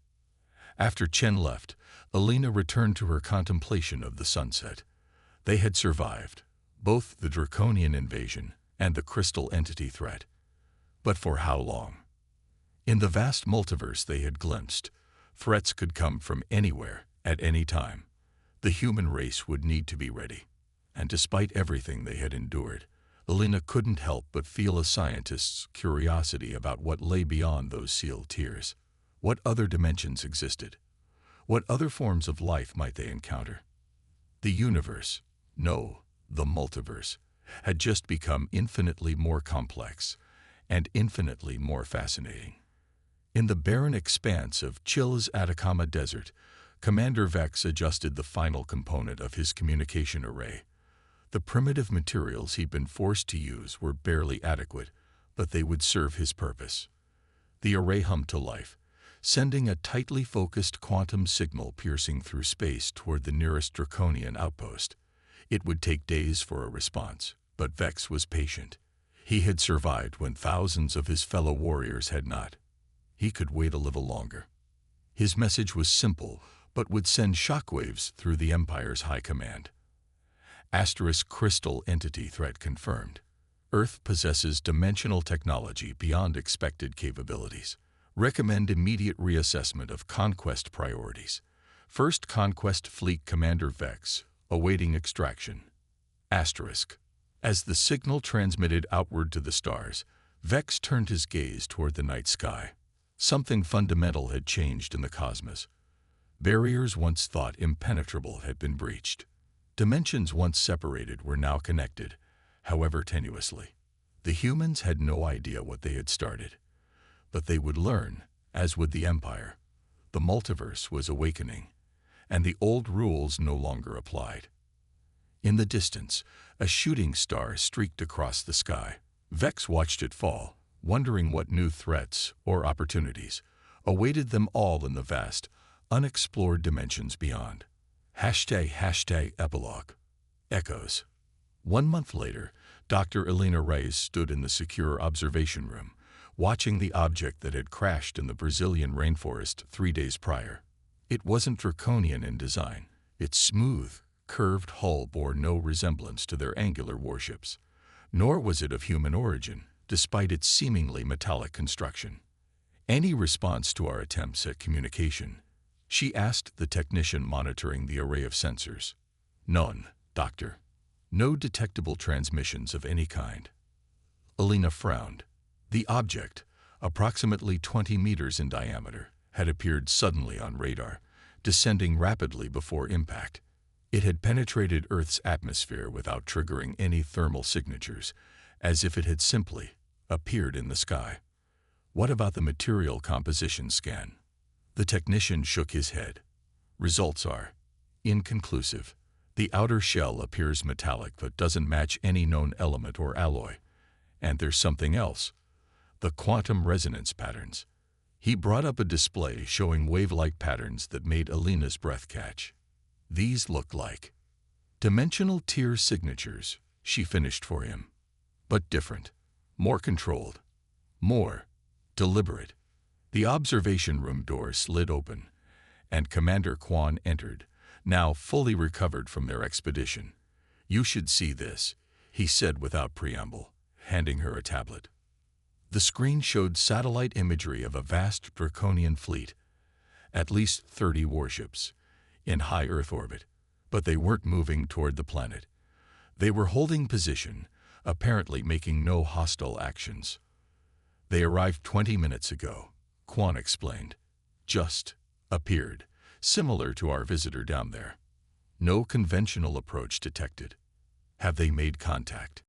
After Chen left, Alina returned to her contemplation of the sunset. They had survived, both the Draconian invasion and the crystal entity threat. But for how long? In the vast multiverse they had glimpsed, threats could come from anywhere, at any time. The human race would need to be ready. And despite everything they had endured, Alina couldn't help but feel a scientist's curiosity about what lay beyond those sealed tiers. What other dimensions existed? What other forms of life might they encounter? The universe, no, the multiverse, had just become infinitely more complex and infinitely more fascinating. In the barren expanse of Chile's Atacama Desert, Commander Vex adjusted the final component of his communication array. The primitive materials he'd been forced to use were barely adequate, but they would serve his purpose. The array hummed to life, sending a tightly focused quantum signal piercing through space toward the nearest Draconian outpost. It would take days for a response, but Vex was patient. He had survived when thousands of his fellow warriors had not. He could wait a little longer. His message was simple, but would send shockwaves through the Empire's high command. Asterisk crystal entity threat confirmed. Earth possesses dimensional technology beyond expected capabilities. Recommend immediate reassessment of conquest priorities. First Conquest Fleet Commander Vex, awaiting extraction. Asterisk. As the signal transmitted outward to the stars, Vex turned his gaze toward the night sky. Something fundamental had changed in the cosmos. Barriers once thought impenetrable had been breached. Dimensions once separated were now connected, however tenuously. The humans had no idea what they had started. But they would learn, as would the Empire. The multiverse was awakening, and the old rules no longer applied. In the distance, a shooting star streaked across the sky. Vex watched it fall, wondering what new threats or opportunities awaited them all in the vast, unexplored dimensions beyond. #epilogue. Echoes. 1 month later, Dr. Elena Reyes stood in the secure observation room, watching the object that had crashed in the Brazilian rainforest 3 days prior. It wasn't draconian in design. Its smooth, curved hull bore no resemblance to their angular warships. Nor was it of human origin, despite its seemingly metallic construction. Any response to our attempts at communication? She asked the technician monitoring the array of sensors. None, Doctor. No detectable transmissions of any kind. Elena frowned. The object, approximately 20 meters in diameter, had appeared suddenly on radar, descending rapidly before impact. It had penetrated Earth's atmosphere without triggering any thermal signatures, as if it had simply appeared in the sky. What about the material composition scan? The technician shook his head. Results are inconclusive. The outer shell appears metallic but doesn't match any known element or alloy. And there's something else. The quantum resonance patterns. He brought up a display showing wave-like patterns that made Elena's breath catch. These look like dimensional tier signatures, she finished for him. But different, more controlled, more deliberate. The observation room door slid open, and Commander Quan entered, now fully recovered from their expedition. "You should see this," he said without preamble, handing her a tablet. The screen showed satellite imagery of a vast Draconian fleet, at least 30 warships, in high Earth orbit. But they weren't moving toward the planet. They were holding position, apparently making no hostile actions. "They arrived 20 minutes ago," Quan explained. "Just appeared, similar to our visitor down there. No conventional approach detected." "Have they made contact?"